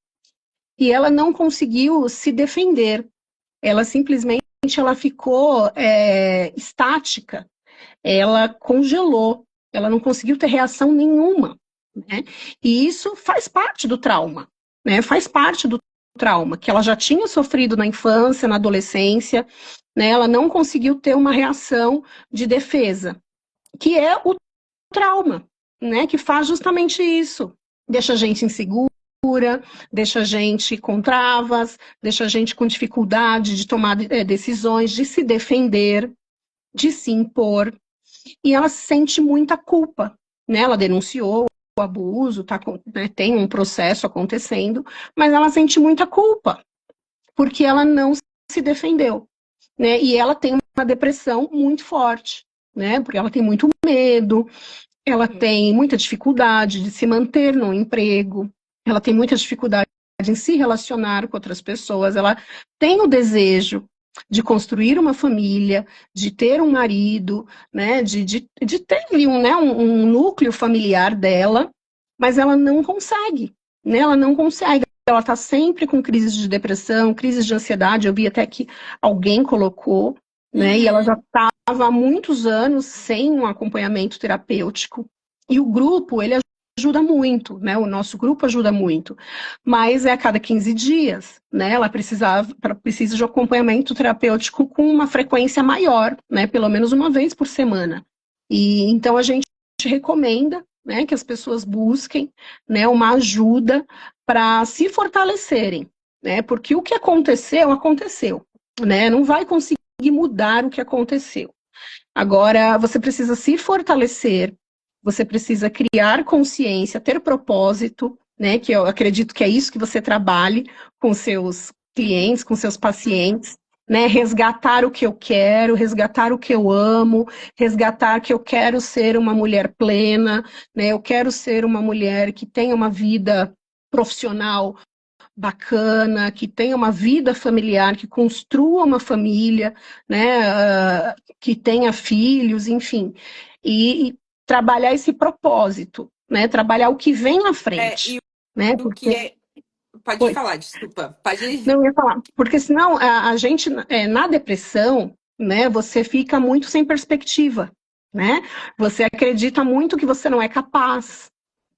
E ela não conseguiu se defender, ela simplesmente ela ficou estática, ela congelou, ela não conseguiu ter reação nenhuma, né? E isso faz parte do trauma, né? Faz parte do trauma, que ela já tinha sofrido na infância, na adolescência, né? Ela não conseguiu ter uma reação de defesa, que é o trauma, né? Que faz justamente isso, deixa a gente insegura, deixa a gente com travas, deixa a gente com dificuldade de tomar decisões, de se defender, de se impor, e ela sente muita culpa, né? Ela denunciou o abuso, né, tem um processo acontecendo, mas ela sente muita culpa, porque ela não se defendeu, né? E ela tem uma depressão muito forte, né? Porque ela tem muito medo, ela tem muita dificuldade de se manter no emprego, ela tem muita dificuldade em se relacionar com outras pessoas, ela tem o desejo de construir uma família, de ter um marido, né, de ter ali um núcleo familiar dela, mas ela não consegue, né, ela não consegue. Ela está sempre com crises de depressão, crises de ansiedade. Eu vi até que alguém colocou, né? E ela já estava há muitos anos sem um acompanhamento terapêutico. E o grupo, ele ajuda muito, né? O nosso grupo ajuda muito. Mas é a cada 15 dias, né? Ela precisa de um acompanhamento terapêutico com uma frequência maior, né? Pelo menos uma vez por semana. E então a gente recomenda, né, que as pessoas busquem, né, uma ajuda para se fortalecerem, né? Porque o que aconteceu, aconteceu, né? Não vai conseguir mudar o que aconteceu. Agora, você precisa se fortalecer, você precisa criar consciência, ter propósito, né? Que eu acredito que é isso que você trabalhe com seus clientes, com seus pacientes, né? Resgatar o que eu quero, resgatar o que eu amo, resgatar que eu quero ser uma mulher plena, né? Eu quero ser uma mulher que tenha uma vida profissional bacana, que tenha uma vida familiar, que construa uma família, né, que tenha filhos, enfim, e trabalhar esse propósito, né, trabalhar o que vem na frente, E né, o que porque... é. Pode Oi. falar, desculpa. Pode. Não, eu ia falar, porque senão a gente, na depressão, né, você fica muito sem perspectiva, né, você acredita muito que você não é capaz,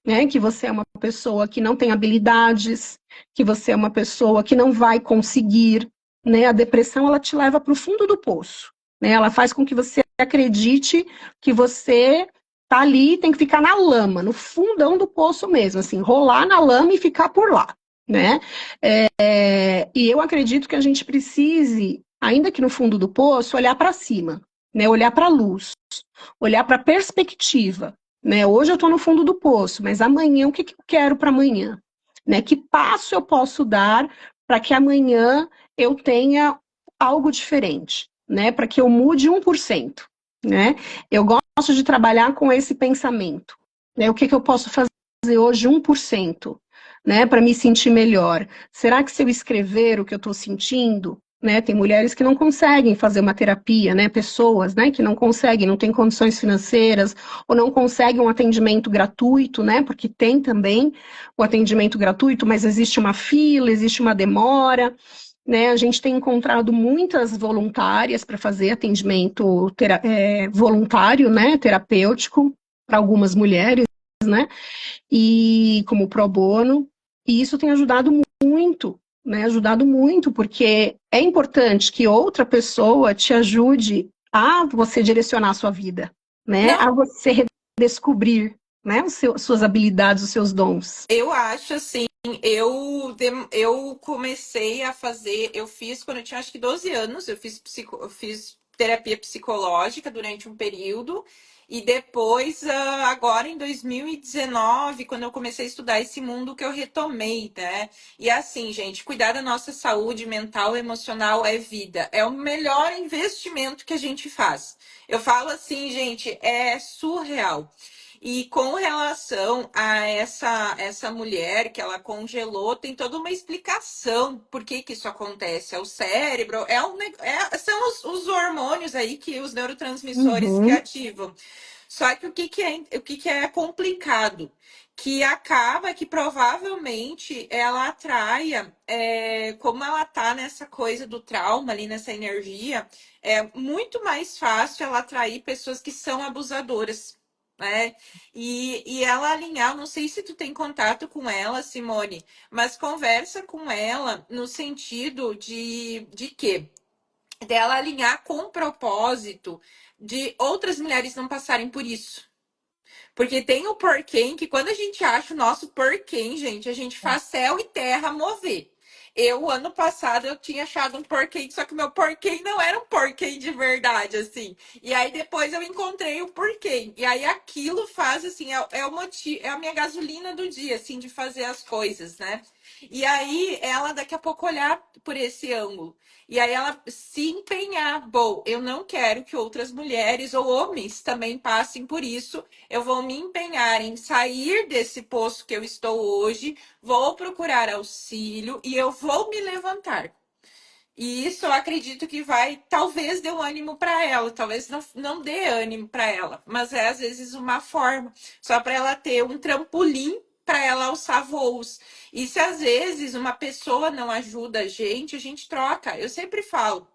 né, que você é uma pessoa que não tem habilidades, que você é uma pessoa que não vai conseguir, né? A depressão, ela te leva para o fundo do poço, né? Ela faz com que você acredite que você tá ali, tem que ficar na lama, no fundão do poço mesmo, assim, rolar na lama e ficar por lá, né? E eu acredito que a gente precise, ainda que no fundo do poço, olhar para cima, né? Olhar para a luz, olhar para a perspectiva, né? Hoje eu estou no fundo do poço, mas amanhã o que eu quero para amanhã? Né? Que passo eu posso dar para que amanhã eu tenha algo diferente, né? Para que eu mude 1%, né? Eu gosto de trabalhar com esse pensamento, né? O que eu posso fazer hoje 1%, né? Para me sentir melhor. Será que se eu escrever o que eu estou sentindo, né, tem mulheres que não conseguem fazer uma terapia, né, pessoas, né, que não conseguem, não têm condições financeiras, ou não conseguem um atendimento gratuito, né, porque tem também o atendimento gratuito, mas existe uma fila, existe uma demora, né, a gente tem encontrado muitas voluntárias para fazer atendimento voluntário, né, terapêutico, para algumas mulheres, né, e como pro bono, e isso tem ajudado muito, né, ajudado muito, porque é importante que outra pessoa te ajude a você direcionar a sua vida, né, Não, a você redescobrir, né, suas habilidades, os seus dons. eu acho assim, eu comecei a fazer, eu fiz quando eu tinha acho que 12 anos, eu fiz terapia psicológica durante um período, e depois, agora em 2019, quando eu comecei a estudar esse mundo que eu retomei, né? E assim, gente, cuidar da nossa saúde mental e emocional é vida, é o melhor investimento que a gente faz. Eu falo assim, gente, é surreal. E com relação a essa mulher que ela congelou, tem toda uma explicação por que que isso acontece. É o cérebro, são os hormônios aí que os neurotransmissores que Uhum. ativam. Só que o que que é complicado? Que acaba que provavelmente ela atraia, como ela tá nessa coisa do trauma ali, nessa energia, é muito mais fácil ela atrair pessoas que são abusadoras, né? E ela alinhar, não sei se tu tem contato com ela, Simone, mas conversa com ela no sentido de quê? Dela alinhar com o propósito de outras mulheres não passarem por isso. Porque tem o porquê que quando a gente acha o nosso porquê, gente, a gente faz céu e terra mover. Eu, ano passado, eu tinha achado um porquê, só que o meu porquê não era um porquê de verdade, assim. E aí depois eu encontrei o porquê. E aí aquilo faz, assim, o motivo, é a minha gasolina do dia, assim, de fazer as coisas, né? E aí ela daqui a pouco olhar por esse ângulo. E aí ela se empenhar. Bom, eu não quero que outras mulheres ou homens também passem por isso. Eu vou me empenhar em sair desse poço que eu estou hoje, vou procurar auxílio e eu vou me levantar. E isso eu acredito que vai, talvez dê um ânimo para ela, talvez não dê ânimo para ela, mas é às vezes uma forma, só para ela ter um trampolim para ela alçar voos. E se às vezes uma pessoa não ajuda a gente troca. Eu sempre falo,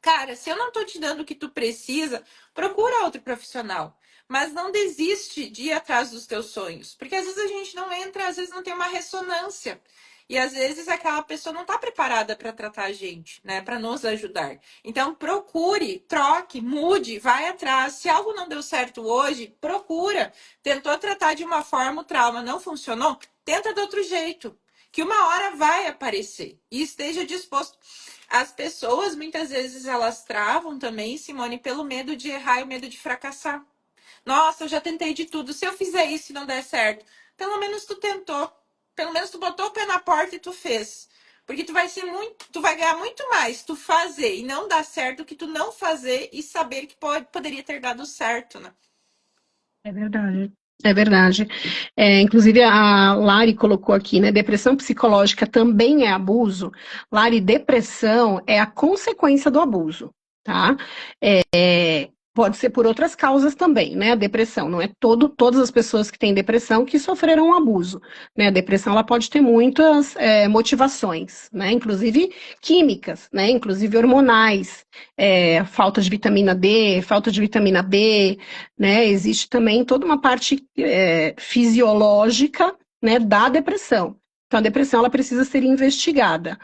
cara, se eu não tô te dando o que tu precisa, procura outro profissional. Mas não desiste de ir atrás dos teus sonhos. Porque às vezes a gente não entra, às vezes não tem uma ressonância. E às vezes aquela pessoa não está preparada para tratar a gente, né? Para nos ajudar. Então procure, troque, mude, vai atrás. Se algo não deu certo hoje, procura. Tentou tratar de uma forma, o trauma não funcionou, tenta de outro jeito. Que uma hora vai aparecer. E esteja disposto. As pessoas, muitas vezes, elas travam também, Simone, pelo medo de errar e o medo de fracassar. Nossa, eu já tentei de tudo. Se eu fizer isso e não der certo, pelo menos tu tentou. Pelo menos tu botou o pé na porta e tu fez. Porque tu vai ganhar muito mais tu fazer e não dar certo do que tu não fazer e saber que poderia ter dado certo, né? É verdade. É verdade. Inclusive, a Lari colocou aqui, né? Depressão psicológica também é abuso. Lari, depressão é a consequência do abuso, tá? Pode ser por outras causas também, né? A depressão. Não é todas as pessoas que têm depressão que sofreram um abuso, né? A depressão ela pode ter muitas motivações, né? Inclusive químicas, né? Inclusive hormonais, falta de vitamina D, falta de vitamina B, né? Existe também toda uma parte fisiológica, né, da depressão. Então, a depressão ela precisa ser investigada.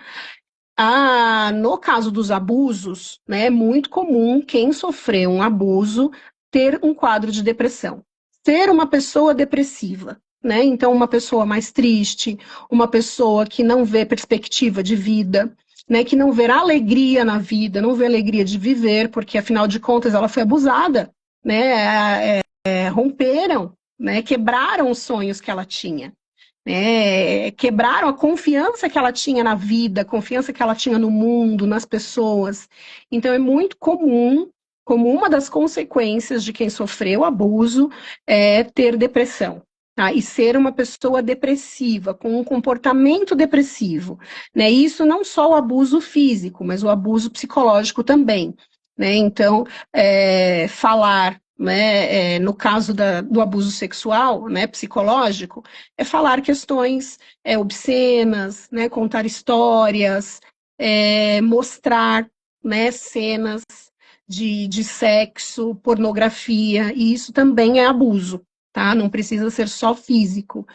No caso dos abusos, né, é muito comum quem sofreu um abuso ter um quadro de depressão. Ser uma pessoa depressiva, né? Então, uma pessoa mais triste, uma pessoa que não vê perspectiva de vida, né, que não vê alegria na vida, não vê alegria de viver, porque afinal de contas ela foi abusada, né? Romperam, né? Quebraram os sonhos que ela tinha. Quebraram a confiança que ela tinha na vida, a confiança que ela tinha no mundo, nas pessoas. Então é muito comum, como uma das consequências de quem sofreu abuso, ter depressão. Tá? E ser uma pessoa depressiva, com um comportamento depressivo. Né? Isso não só o abuso físico, mas o abuso psicológico também. Né? Então, falar, né, no caso do abuso sexual, né, psicológico, é falar questões obscenas, né, contar histórias, mostrar, né, cenas de sexo, pornografia, e isso também é abuso, tá? Não precisa ser só físico,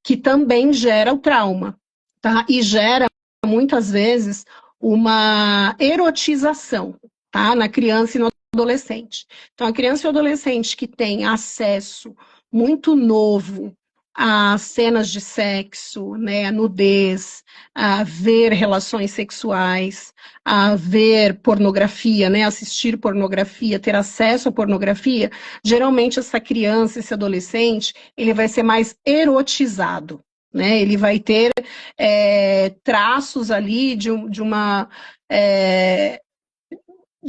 que também gera o trauma, tá? E gera, muitas vezes, uma erotização, tá? Na criança e no adolescente. Então, a criança e o adolescente que tem acesso muito novo a cenas de sexo, né, a nudez, a ver relações sexuais, a ver pornografia, né, assistir pornografia, ter acesso à pornografia, geralmente essa criança, esse adolescente, ele vai ser mais erotizado, né, ele vai ter traços ali de uma...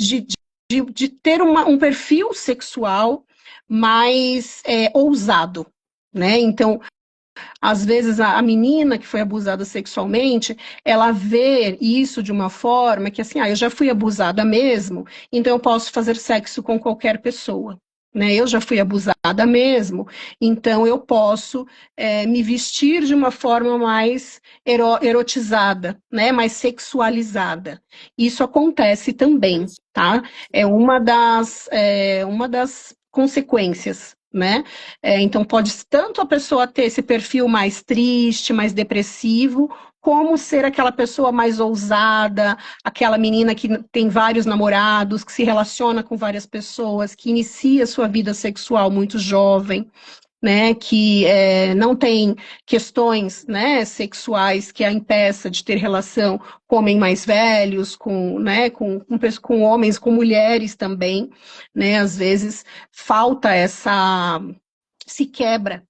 de ter um perfil sexual mais ousado, né? Então, às vezes a menina que foi abusada sexualmente, ela vê isso de uma forma que assim, eu já fui abusada mesmo, então eu posso fazer sexo com qualquer pessoa. Né, eu já fui abusada mesmo, então eu posso me vestir de uma forma mais erotizada, né, mais sexualizada. Isso acontece também, tá? É uma das consequências, né? Então, pode tanto a pessoa ter esse perfil mais triste, mais depressivo, como ser aquela pessoa mais ousada, aquela menina que tem vários namorados, que se relaciona com várias pessoas, que inicia sua vida sexual muito jovem, né, que não tem questões, né, sexuais que a impeça de ter relação com homens mais velhos, né, com homens, com mulheres também, né, às vezes falta se quebra,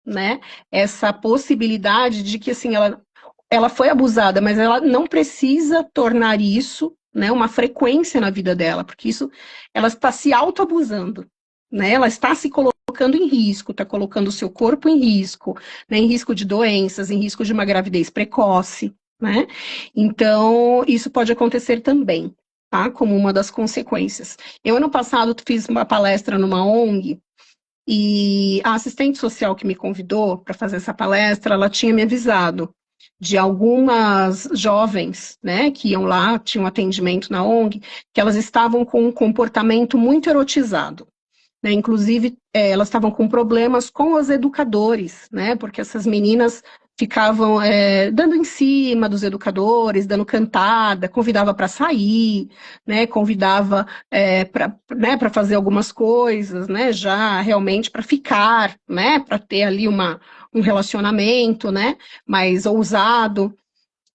né, essa possibilidade de que, assim, ela foi abusada, mas ela não precisa tornar isso, né, uma frequência na vida dela, porque isso, ela está se autoabusando, né, ela está se colocando em risco, está colocando o seu corpo em risco, né, em risco de doenças, em risco de uma gravidez precoce, né, então isso pode acontecer também, tá, como uma das consequências. Eu, ano passado, fiz uma palestra numa ONG, e a assistente social que me convidou para fazer essa palestra, ela tinha me avisado de algumas jovens, né, que iam lá, tinham atendimento na ONG, que elas estavam com um comportamento muito erotizado. Né, inclusive, elas estavam com problemas com os educadores, né, porque essas meninas ficavam dando em cima dos educadores, dando cantada, convidava para sair, né, convidava para fazer algumas coisas, né, já realmente para ficar, né, para ter ali um relacionamento, né, mais ousado.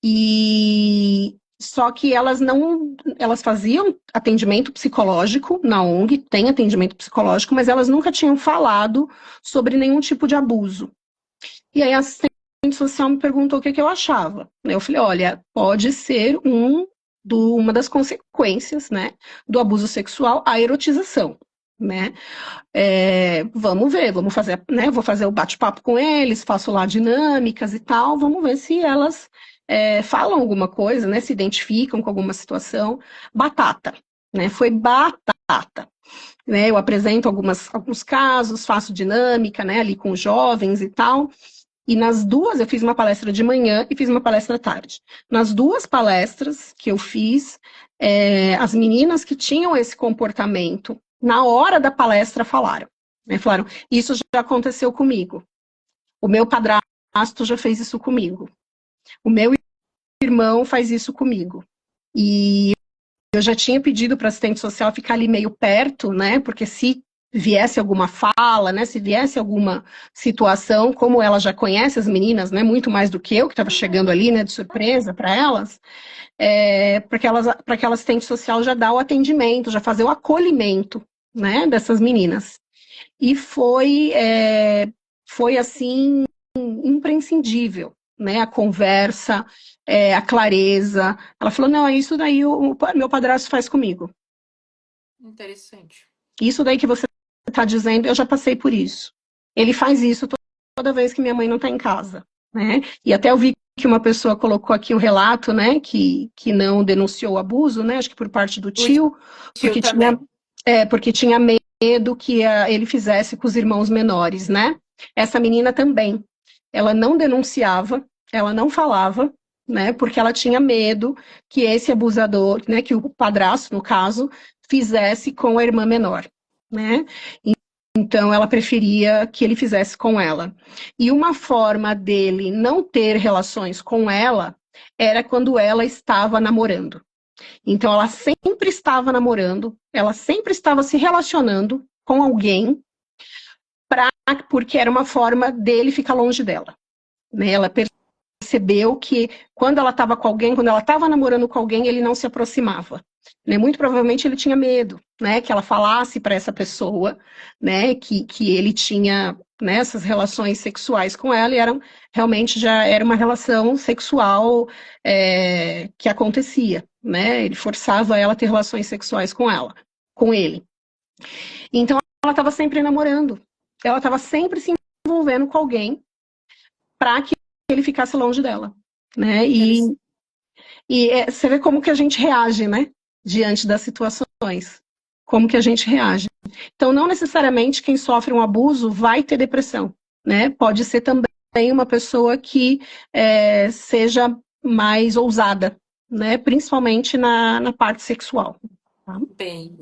E só que elas faziam atendimento psicológico na ONG, tem atendimento psicológico, mas elas nunca tinham falado sobre nenhum tipo de abuso. E aí a assistente social me perguntou o que eu achava. Eu falei, olha, pode ser uma das consequências, né, do abuso sexual, a erotização. Né? Vamos ver, vamos fazer, né? Vou fazer o bate-papo com eles, faço lá dinâmicas e tal, vamos ver se elas falam alguma coisa, né? Se identificam com alguma situação. Batata, né? Foi batata. Né? Eu apresento alguns casos, faço dinâmica, né? Ali com jovens e tal. E nas duas, eu fiz uma palestra de manhã e fiz uma palestra à tarde. Nas duas palestras que eu fiz, as meninas que tinham esse comportamento, na hora da palestra falaram, né? Falaram, isso já aconteceu comigo. O meu padrasto já fez isso comigo. O meu irmão faz isso comigo. E eu já tinha pedido para a assistente social ficar ali meio perto, né? Porque se viesse alguma fala, né? Se viesse alguma situação, como ela já conhece as meninas, né? Muito mais do que eu, que estava chegando ali, né? De surpresa para elas, para que a assistente social já dá o atendimento, já fazer o acolhimento, né? Dessas meninas. E foi assim imprescindível, né? A conversa, a clareza. Ela falou, não, é isso daí o meu padrasto faz comigo. Interessante. Isso daí que você está dizendo, eu já passei por isso. Ele faz isso toda vez que minha mãe não está em casa, né? E até eu vi que uma pessoa colocou aqui um relato, né, que não denunciou o abuso, né? Acho que por parte do tio, porque tinha medo que ele fizesse com os irmãos menores, né? Essa menina também, ela não denunciava, ela não falava, né? Porque ela tinha medo que esse abusador, né? Que o padrasto, no caso, fizesse com a irmã menor, né? Então, ela preferia que ele fizesse com ela. E uma forma dele não ter relações com ela era quando ela estava namorando. Então, ela sempre estava namorando, ela sempre estava se relacionando com alguém, porque era uma forma dele ficar longe dela. Né? Ela percebeu que quando ela estava com alguém, quando ela estava namorando com alguém, ele não se aproximava. Né? Muito provavelmente ele tinha medo, né, que ela falasse para essa pessoa, né, que ele tinha, né, essas relações sexuais com ela, e realmente já era uma relação sexual que acontecia, né, ele forçava ela a ter relações sexuais com ele. Então ela estava sempre namorando. Ela estava sempre se envolvendo com alguém para que ele ficasse longe dela, né? Você vê como que a gente reage, né? Diante das situações. Como que a gente reage. Então, não necessariamente quem sofre um abuso vai ter depressão, né? Pode ser também uma pessoa que seja mais ousada, né? Principalmente na parte sexual. Tá? Bem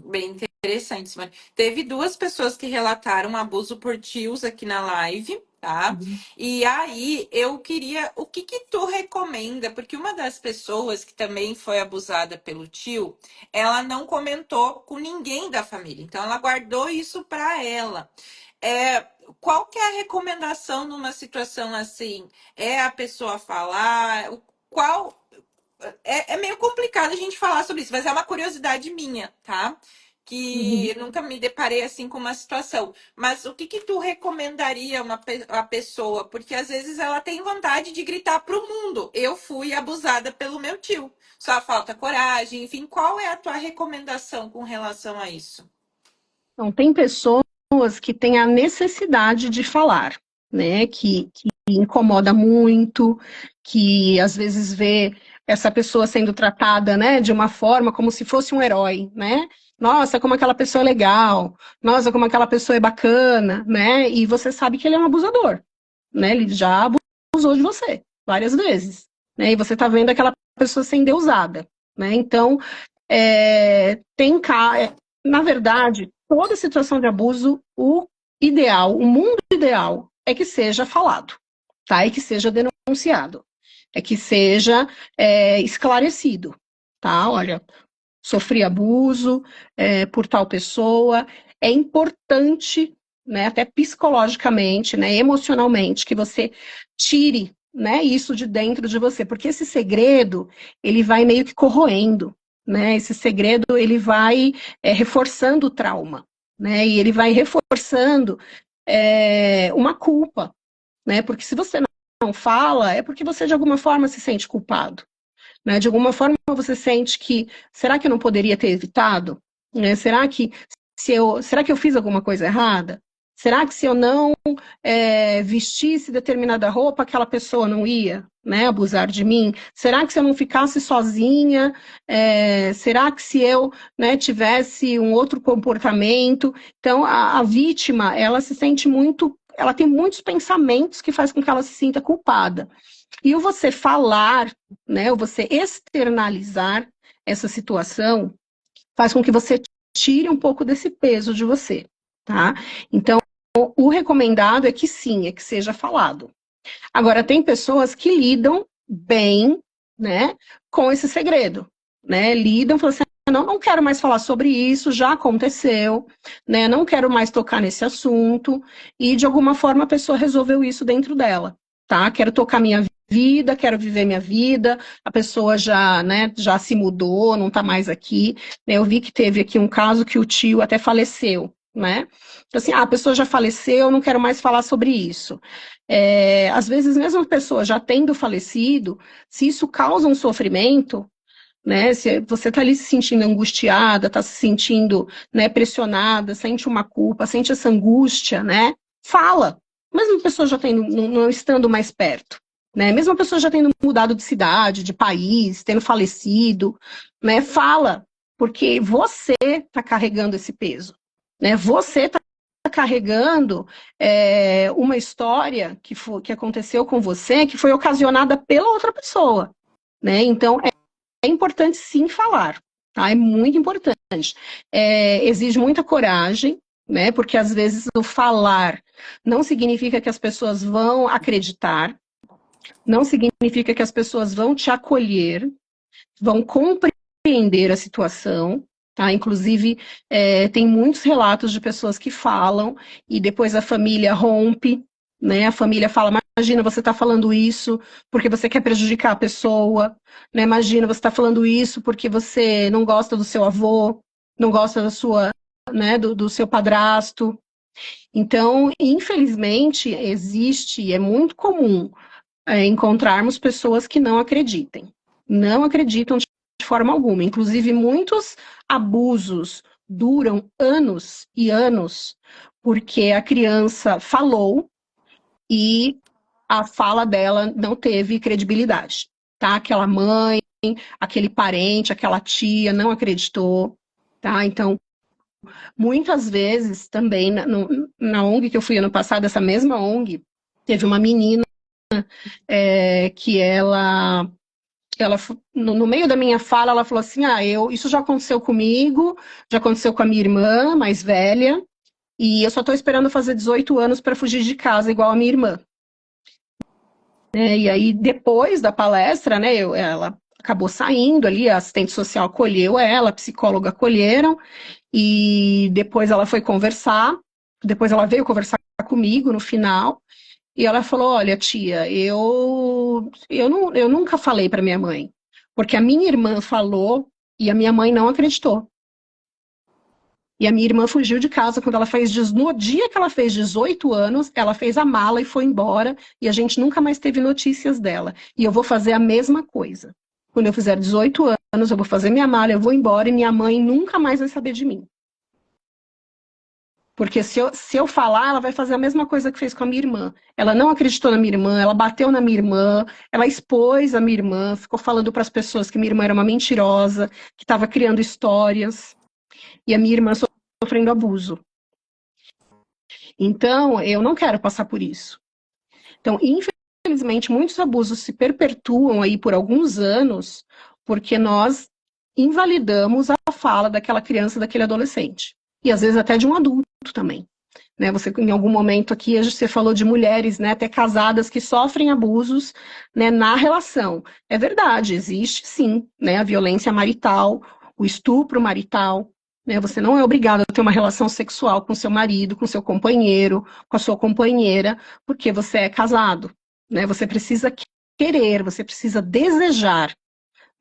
interessante, Simone. Teve duas pessoas que relataram abuso por tios aqui na live, tá? Uhum. E aí eu queria, o que que tu recomenda? Porque uma das pessoas que também foi abusada pelo tio, ela não comentou com ninguém da família, então ela guardou isso para ela. É, qual que é a recomendação numa situação assim? É a pessoa falar? Qual é meio complicado a gente falar sobre isso, mas é uma curiosidade minha, tá? Que Uhum. eu nunca me deparei assim com uma situação. Mas o que que tu recomendaria a pessoa? Porque às vezes ela tem vontade de gritar pro mundo: eu fui abusada pelo meu tio. Só falta coragem, enfim, qual é a tua recomendação com relação a isso? Então, tem pessoas que têm a necessidade de falar, né? Que incomoda muito, que às vezes vê essa pessoa sendo tratada, né, de uma forma como se fosse um herói, né? Nossa, como aquela pessoa é legal, nossa, como aquela pessoa é bacana, né? E você sabe que ele é um abusador, né? Ele já abusou de você várias vezes, né? E você tá vendo aquela pessoa ser endeusada, né? Então, na verdade, toda situação de abuso, o ideal, o mundo ideal é que seja falado, tá? E que seja denunciado, é que seja esclarecido, tá? Olha, sofri abuso por tal pessoa, é importante, né, até psicologicamente, né, emocionalmente, que você tire, né, isso de dentro de você, porque esse segredo, ele vai meio que corroendo, né, esse segredo, ele vai reforçando o trauma, né, e ele vai reforçando uma culpa, né, porque se você não fala, é porque você de alguma forma se sente culpado, né? De alguma forma você sente que, será que eu não poderia ter evitado? Né? Será que eu fiz alguma coisa errada? Será que se eu não vestisse determinada roupa, aquela pessoa não ia, né, abusar de mim? Será que se eu não ficasse sozinha, será que se eu, né, tivesse um outro comportamento? Então, a vítima, ela se sente muito, ela tem muitos pensamentos que faz com que ela se sinta culpada. E o você falar, né, o você externalizar essa situação, faz com que você tire um pouco desse peso de você, tá? Então, o recomendado é que sim, é que seja falado. Agora, tem pessoas que lidam bem, né, com esse segredo, né? Lidam, falam assim, não quero mais falar sobre isso, já aconteceu, né? Não quero mais tocar nesse assunto, e de alguma forma a pessoa resolveu isso dentro dela, tá? Quero tocar minha vida, quero viver minha vida, a pessoa já, né, já se mudou, não tá mais aqui, né? Eu vi que teve aqui um caso que o tio até faleceu, né? Então, assim, a pessoa já faleceu, não quero mais falar sobre isso. Às vezes, mesmo a pessoa já tendo falecido, se isso causa um sofrimento, né? Se você está ali se sentindo angustiada, está se sentindo, né, pressionada, sente uma culpa, sente essa angústia, né? Fala. Mesmo a pessoa já tendo, não estando mais perto, né? Mesmo a pessoa já tendo mudado de cidade, de país, tendo falecido, né? Fala, porque você está carregando esse peso, né? Você está carregando uma história que aconteceu com você, que foi ocasionada pela outra pessoa, né? Então, é importante sim falar, tá? É muito importante. Exige muita coragem, né? Porque às vezes o falar não significa que as pessoas vão acreditar, não significa que as pessoas vão te acolher, vão compreender a situação, tá? Inclusive, tem muitos relatos de pessoas que falam e depois a família rompe, né? A família fala, imagina, você está falando isso porque você quer prejudicar a pessoa, né? Imagina, você está falando isso porque você não gosta do seu avô, não gosta da sua, né, do seu padrasto. Então, infelizmente, existe, é muito comum encontrarmos pessoas que não acreditem. Não acreditam de forma alguma. Inclusive, muitos abusos duram anos e anos, porque a criança falou e a fala dela não teve credibilidade, tá? Aquela mãe, aquele parente, aquela tia não acreditou, tá? Então, muitas vezes também na ONG que eu fui ano passado, essa mesma ONG, teve uma menina que ela no meio da minha fala, ela falou assim: isso já aconteceu comigo, já aconteceu com a minha irmã mais velha, e eu só estou esperando fazer 18 anos para fugir de casa, igual a minha irmã. E aí, depois da palestra, né, ela acabou saindo ali, a assistente social acolheu ela, a psicóloga acolheram, e depois ela foi conversar, depois ela veio conversar comigo no final, e ela falou: olha, tia, eu nunca falei para minha mãe, porque a minha irmã falou e a minha mãe não acreditou. E a minha irmã fugiu de casa quando ela fez, no dia que ela fez 18 anos, ela fez a mala e foi embora, e a gente nunca mais teve notícias dela. E eu vou fazer a mesma coisa. Quando eu fizer 18 anos, eu vou fazer minha mala, eu vou embora e minha mãe nunca mais vai saber de mim. Porque se eu falar, ela vai fazer a mesma coisa que fez com a minha irmã. Ela não acreditou na minha irmã, ela bateu na minha irmã, ela expôs a minha irmã, ficou falando para as pessoas que minha irmã era uma mentirosa, que estava criando histórias. E a minha irmã sofrendo abuso. Então, eu não quero passar por isso. Então, infelizmente, muitos abusos se perpetuam aí por alguns anos, porque nós invalidamos a fala daquela criança, daquele adolescente. E às vezes até de um adulto também. Né, você, em algum momento aqui, você falou de mulheres, né, até casadas, que sofrem abusos, né, na relação. É verdade, existe sim, né, a violência marital, o estupro marital, né, você não é obrigado a ter uma relação sexual com seu marido, com seu companheiro, com a sua companheira, porque você é casado. Né, você precisa querer, você precisa desejar.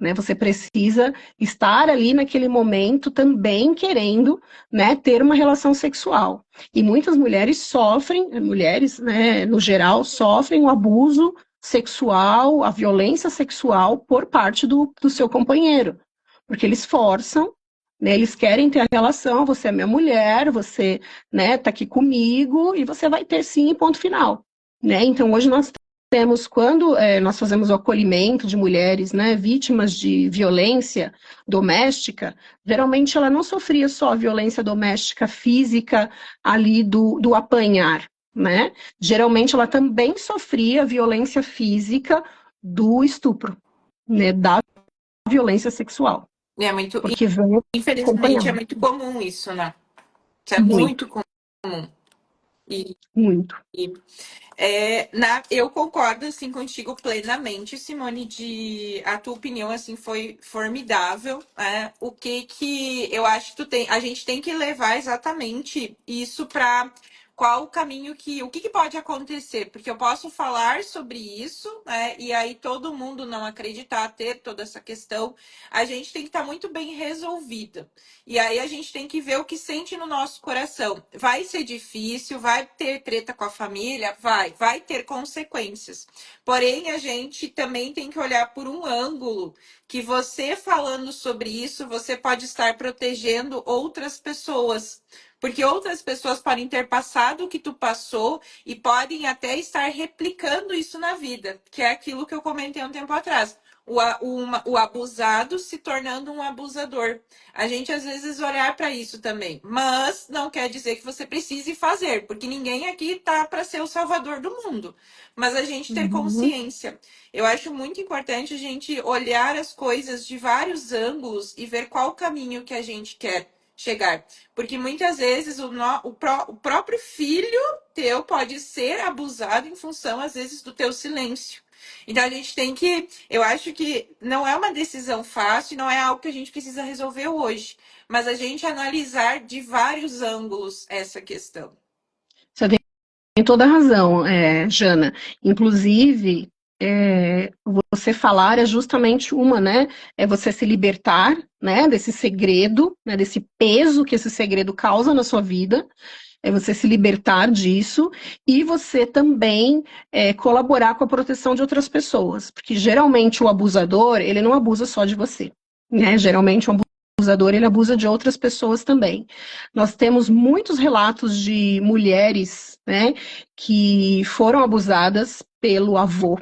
Né, você precisa estar ali naquele momento também querendo, né, ter uma relação sexual. E muitas mulheres sofrem, mulheres, né, no geral, sofrem o abuso sexual, a violência sexual por parte do seu companheiro. Porque eles forçam, né, eles querem ter a relação, você é minha mulher, você, né, tá aqui comigo, e você vai ter sim, ponto final. Né? Então, hoje nós temos, quando nós fazemos o acolhimento de mulheres, né, vítimas de violência doméstica, geralmente ela não sofria só violência doméstica física ali do apanhar, né? Geralmente ela também sofria violência física do estupro, né, da violência sexual. É muito, Porque veio infelizmente, é muito comum isso, né? Isso é muito comum. E, muito. e eu concordo assim contigo plenamente, Simone, de a tua opinião assim foi formidável. O que eu acho que a gente tem que levar exatamente isso para qual o caminho o que pode acontecer, porque eu posso falar sobre isso, né? E aí todo mundo não acreditar, ter toda essa questão, a gente tem que estar muito bem resolvida. E aí a gente tem que ver o que sente no nosso coração. Vai ser difícil, vai ter treta com a família, vai ter consequências. Porém, a gente também tem que olhar por um ângulo que você falando sobre isso, você pode estar protegendo outras pessoas. Porque outras pessoas podem ter passado o que tu passou e podem até estar replicando isso na vida, que é aquilo que eu comentei um tempo atrás. O abusado se tornando um abusador. A gente às vezes olhar para isso também, mas não quer dizer que você precise fazer, porque ninguém aqui tá para ser o salvador do mundo. Mas a gente ter consciência. Eu acho muito importante a gente olhar as coisas de vários ângulos e ver qual caminho que a gente quer chegar. Porque muitas vezes o próprio filho teu pode ser abusado em função, às vezes, do teu silêncio. Então a gente tem que. Eu acho que não é uma decisão fácil, não é algo que a gente precisa resolver hoje, mas a gente analisar de vários ângulos essa questão. Você tem toda a razão, Jana. Inclusive, você falar é justamente uma, né? É você se libertar, né, desse segredo, né, desse peso que esse segredo causa na sua vida. É você se libertar disso e você também colaborar com a proteção de outras pessoas. Porque geralmente o abusador, ele não abusa só de você. Né? Geralmente o abusador, ele abusa de outras pessoas também. Nós temos muitos relatos de mulheres, né, que foram abusadas pelo avô.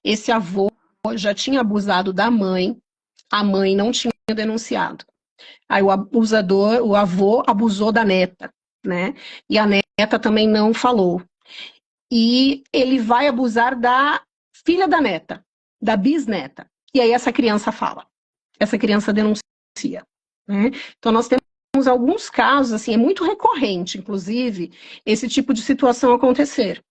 Esse avô já tinha abusado da mãe, a mãe não tinha denunciado. Aí o abusador, o avô abusou da neta, né? E a neta também não falou. E ele vai abusar da filha da neta, da bisneta. E aí essa criança fala, essa criança denuncia, né? Então nós temos alguns casos, assim, é muito recorrente, inclusive, esse tipo de situação acontecer.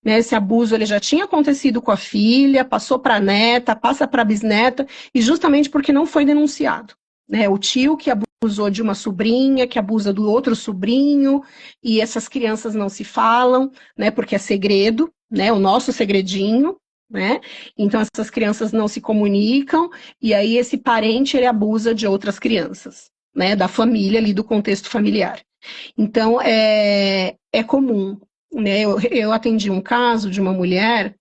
Né, esse abuso ele já tinha acontecido com a filha, passou para a neta, passa para a bisneta, e justamente porque não foi denunciado. Né, o tio que abusou de uma sobrinha, que abusa do outro sobrinho, e essas crianças não se falam, né, porque é segredo, né, o nosso segredinho, né, então essas crianças não se comunicam, e aí esse parente ele abusa de outras crianças, né, da família ali, do contexto familiar. Então é comum. Né, eu atendi um caso de uma mulher,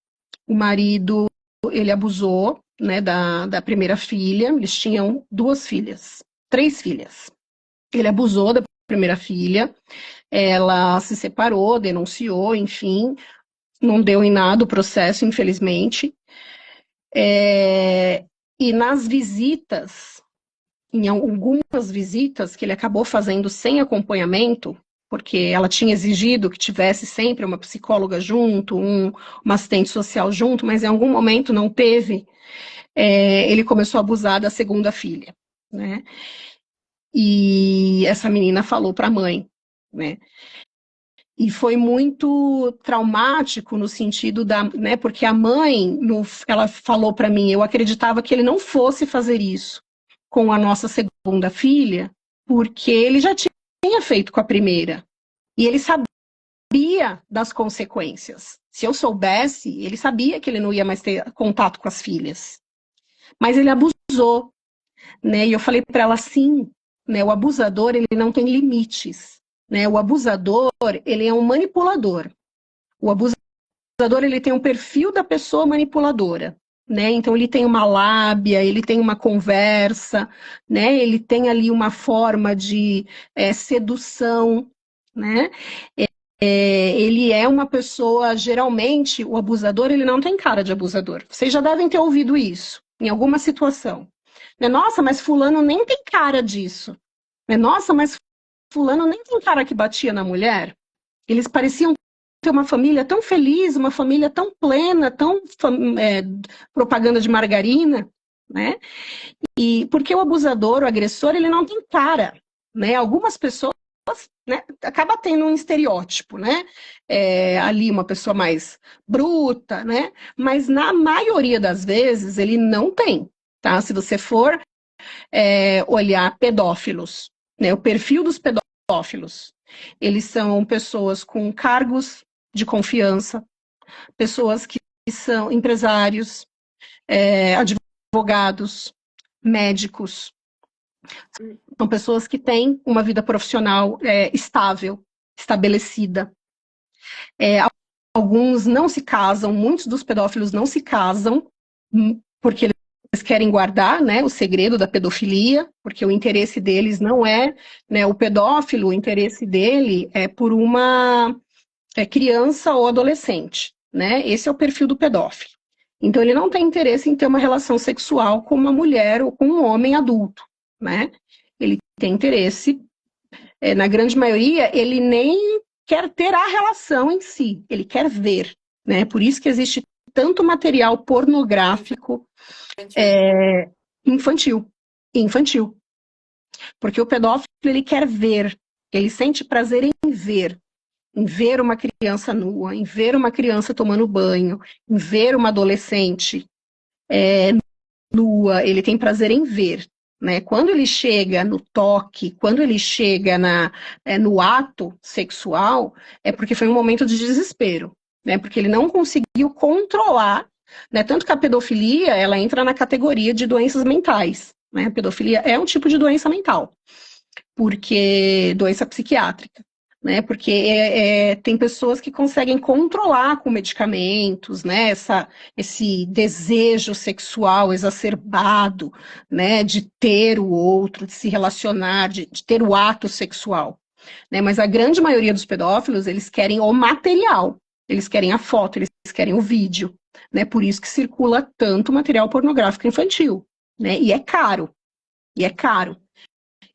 o marido, ele abusou, né, da primeira filha, eles tinham 3 filhas. Ele abusou da primeira filha, ela se separou, denunciou, enfim, não deu em nada o processo, infelizmente. E nas visitas, em algumas visitas que ele acabou fazendo sem acompanhamento, porque ela tinha exigido que tivesse sempre uma psicóloga junto, uma assistente social junto, mas em algum momento não teve, ele começou a abusar da segunda filha, né? E essa menina falou para a mãe, né? E foi muito traumático no sentido né? Porque a mãe, ela falou para mim, eu acreditava que ele não fosse fazer isso com a nossa segunda filha, porque ele já tinha feito com a primeira. E ele sabia das consequências. Se eu soubesse, ele sabia que ele não ia mais ter contato com as filhas. Mas ele abusou, né? E eu falei para ela assim, né? O abusador, ele não tem limites, né? O abusador, ele é um manipulador. O abusador, ele tem um perfil da pessoa manipuladora. Né? Então ele tem uma lábia, ele tem uma conversa, né? Ele tem ali uma forma de sedução, né? Ele é uma pessoa, geralmente, o abusador, ele não tem cara de abusador. Vocês já devem ter ouvido isso em alguma situação. Né? Nossa, mas fulano nem tem cara disso. Né? Nossa, mas fulano nem tem cara que batia na mulher. Eles pareciam ter uma família tão feliz, uma família tão plena, tão propaganda de margarina, né? E porque o abusador, o agressor, ele não tem cara, né? Algumas pessoas, né, acaba tendo um estereótipo, né? Ali uma pessoa mais bruta, né? Mas na maioria das vezes ele não tem, tá? Se você for olhar pedófilos, né? O perfil dos pedófilos, eles são pessoas com cargos de confiança, pessoas que são empresários, advogados, médicos. São pessoas que têm uma vida profissional estável, estabelecida. Alguns não se casam, muitos dos pedófilos não se casam, porque eles querem guardar, né, o segredo da pedofilia, porque o interesse deles não é, né, o pedófilo, o interesse dele é por uma criança ou adolescente, né? Esse é o perfil do pedófilo. Então ele não tem interesse em ter uma relação sexual com uma mulher ou com um homem adulto, né? Ele tem interesse, na grande maioria, ele nem quer ter a relação em si, ele quer ver, né? Por isso que existe tanto material pornográfico infantil. Porque o pedófilo, ele quer ver, ele sente prazer em ver uma criança nua, em ver uma criança tomando banho, em ver uma adolescente nua, ele tem prazer em ver. Né? Quando ele chega no toque, quando ele chega no ato sexual, é porque foi um momento de desespero, né? Porque ele não conseguiu controlar, né? Tanto que a pedofilia, ela entra na categoria de doenças mentais. Né? A pedofilia é um tipo de doença mental, porque doença psiquiátrica. né? Porque tem pessoas que conseguem controlar com medicamentos, né? Esse desejo sexual exacerbado, né? De ter o outro, de se relacionar, de ter o ato sexual, né? Mas a grande maioria dos pedófilos, eles querem o material, eles querem a foto, eles querem o vídeo, né? Por isso que circula tanto material pornográfico infantil, né? E é caro, e é caro.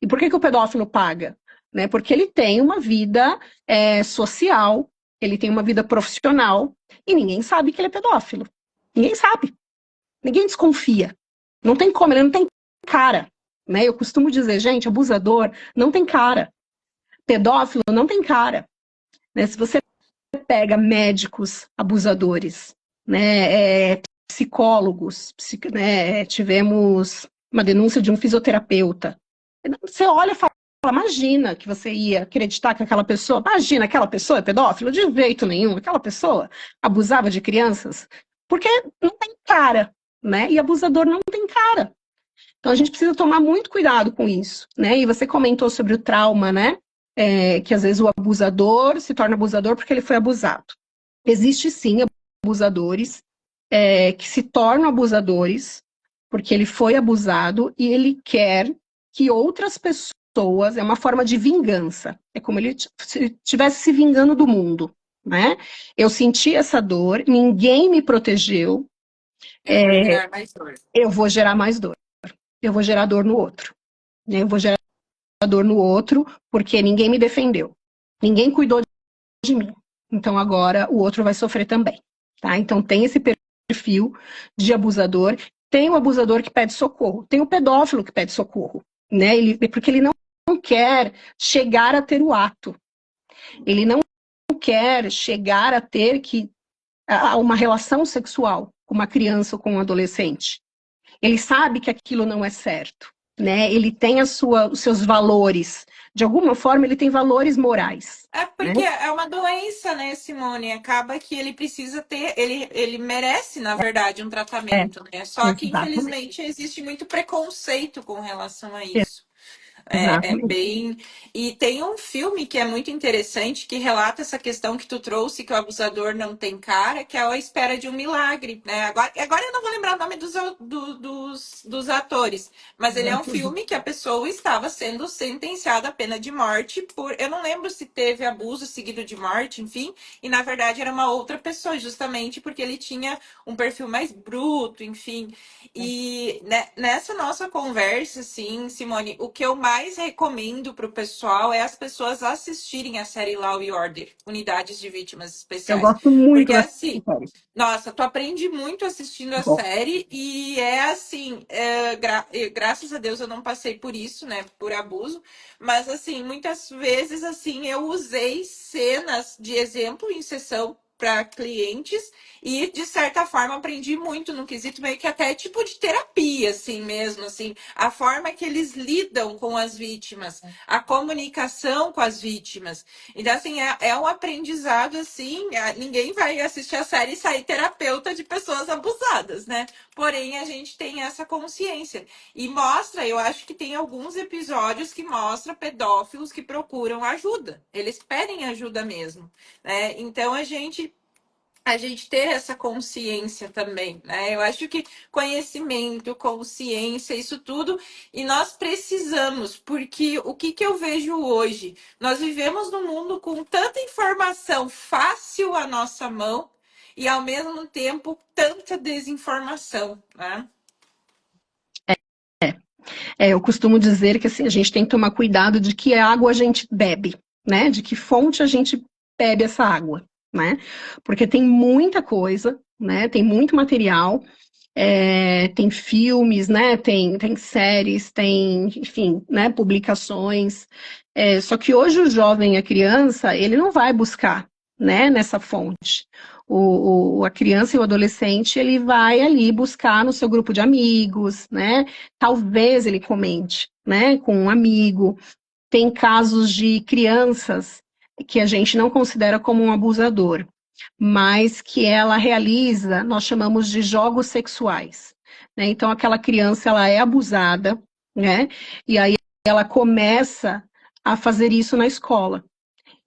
E por que o pedófilo paga? Né? Porque ele tem uma vida social, ele tem uma vida profissional, e ninguém sabe que ele é pedófilo. Ninguém sabe. Ninguém desconfia. Não tem como, ele não tem cara. Né? Eu costumo dizer, gente, abusador não tem cara. Pedófilo não tem cara. Né? Se você pega médicos abusadores, né, psicólogos, né, tivemos uma denúncia de um fisioterapeuta. Você olha e fala, imagina que você ia acreditar que aquela pessoa, imagina, aquela pessoa é pedófilo? De jeito nenhum, aquela pessoa abusava de crianças, porque não tem cara, né? E abusador não tem cara. Então a gente precisa tomar muito cuidado com isso, né? E você comentou sobre o trauma, né? Que às vezes o abusador se torna abusador porque ele foi abusado. Existe sim abusadores que se tornam abusadores porque ele foi abusado e ele quer que outras pessoas, é uma forma de vingança, é como ele estivesse se vingando do mundo, né? Eu senti essa dor, ninguém me protegeu, Eu vou gerar mais dor. Eu vou gerar mais dor, eu vou gerar dor no outro, né? Eu vou gerar dor no outro porque ninguém me defendeu, ninguém cuidou de mim, então agora o outro vai sofrer também, tá? Então tem esse perfil de abusador, tem o abusador que pede socorro, tem o pedófilo que pede socorro, né? Porque ele não quer chegar a ter o ato, ele não quer chegar a ter uma relação sexual com uma criança ou com um adolescente. Ele sabe que aquilo não é certo, né? Ele tem os seus valores. De alguma forma, ele tem valores morais. É Né? porque é uma doença, né, Simone? Acaba que ele precisa ter, ele merece, na verdade, um tratamento, né? Só que, Exatamente. infelizmente, existe muito preconceito com relação a isso. É Exatamente. bem. E tem um filme que é muito interessante que relata essa questão que tu trouxe, que o abusador não tem cara, que é A Espera de um Milagre, né? Agora eu não vou lembrar o nome dos atores, mas ele é um filme que a pessoa estava sendo sentenciada à pena de morte por. Eu não lembro se teve abuso seguido de morte, enfim, e na verdade era uma outra pessoa, justamente porque ele tinha um perfil mais bruto, enfim. E nessa nossa conversa, assim, Simone, o que eu mais recomendo para o pessoal é as pessoas assistirem a série Law e Order, Unidades de Vítimas Eu Especiais. gosto muito Porque, dessa assim, série. nossa, tu aprende muito assistindo a Bom, série e assim, graças a Deus eu não passei por isso, né, por abuso, mas, assim, muitas vezes, assim, eu usei cenas de exemplo em sessão para clientes e, de certa forma, aprendi muito no quesito meio que até tipo de terapia, assim mesmo, assim, a forma que eles lidam com as vítimas, a comunicação com as vítimas. Então, assim, é um aprendizado, assim, ninguém vai assistir a série e sair terapeuta de pessoas abusadas, né? Porém, a gente tem essa consciência. E mostra, eu acho que tem alguns episódios que mostram pedófilos que procuram ajuda. Eles pedem ajuda mesmo, né? Então, a gente ter essa consciência também, né? Eu acho que conhecimento, consciência, isso tudo, e nós precisamos, porque o que eu vejo hoje? Nós vivemos num mundo com tanta informação fácil à nossa mão e, ao mesmo tempo, tanta desinformação, né? eu costumo dizer que assim, a gente tem que tomar cuidado de que água a gente bebe, né? De que fonte a gente bebe essa água, né? Porque tem muita coisa, né? Tem muito material, tem filmes, né? Tem séries, tem, enfim, né? Publicações. Só que hoje o jovem, a criança, ele não vai buscar, né? Nessa fonte. A criança e o adolescente, ele vai ali buscar no seu grupo de amigos, né? Talvez ele comente, né? Com um amigo. Tem casos de crianças que a gente não considera como um abusador, mas que ela realiza, nós chamamos de jogos sexuais. Né? Então, aquela criança, ela é abusada, né? E aí ela começa a fazer isso na escola.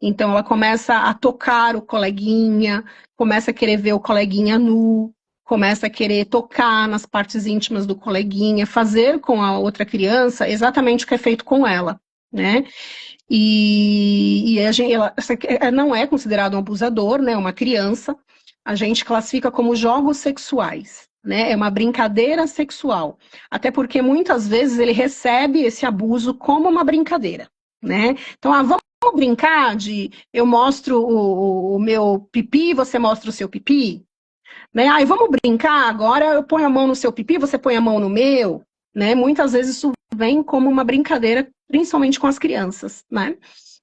Então ela começa a tocar o coleguinha, começa a querer ver o coleguinha nu, começa a querer tocar nas partes íntimas do coleguinha, fazer com a outra criança exatamente o que é feito com ela, né? Ela não é considerado um abusador, né? Uma criança. A gente classifica como jogos sexuais, né? É uma brincadeira sexual. Até porque muitas vezes ele recebe esse abuso como uma brincadeira, né? Então, vamos brincar de eu mostro o meu pipi, você mostra o seu pipi, né? Vamos brincar, agora eu ponho a mão no seu pipi, você põe a mão no meu, né? Muitas vezes isso vem como uma brincadeira, principalmente com as crianças, né?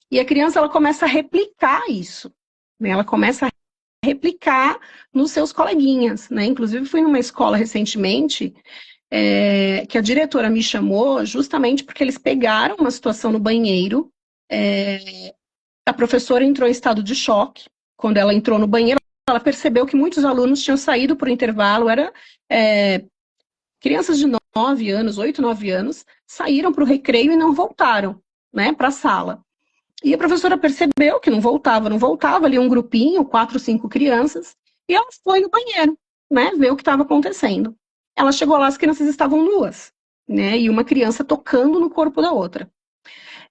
E a criança, ela começa a replicar isso, né? Ela começa a replicar nos seus coleguinhas, né? Inclusive, fui numa escola recentemente, que a diretora me chamou justamente porque eles pegaram uma situação no banheiro, a professora entrou em estado de choque. Quando ela entrou no banheiro, ela percebeu que muitos alunos tinham saído por intervalo, crianças de 9 anos, 8, 9 anos, saíram para o recreio e não voltaram, né, para a sala. E a professora percebeu que não voltava ali um grupinho, 4, 5 crianças, e ela foi no banheiro, né, ver o que estava acontecendo. Ela chegou lá, as crianças estavam nuas, né, e uma criança tocando no corpo da outra.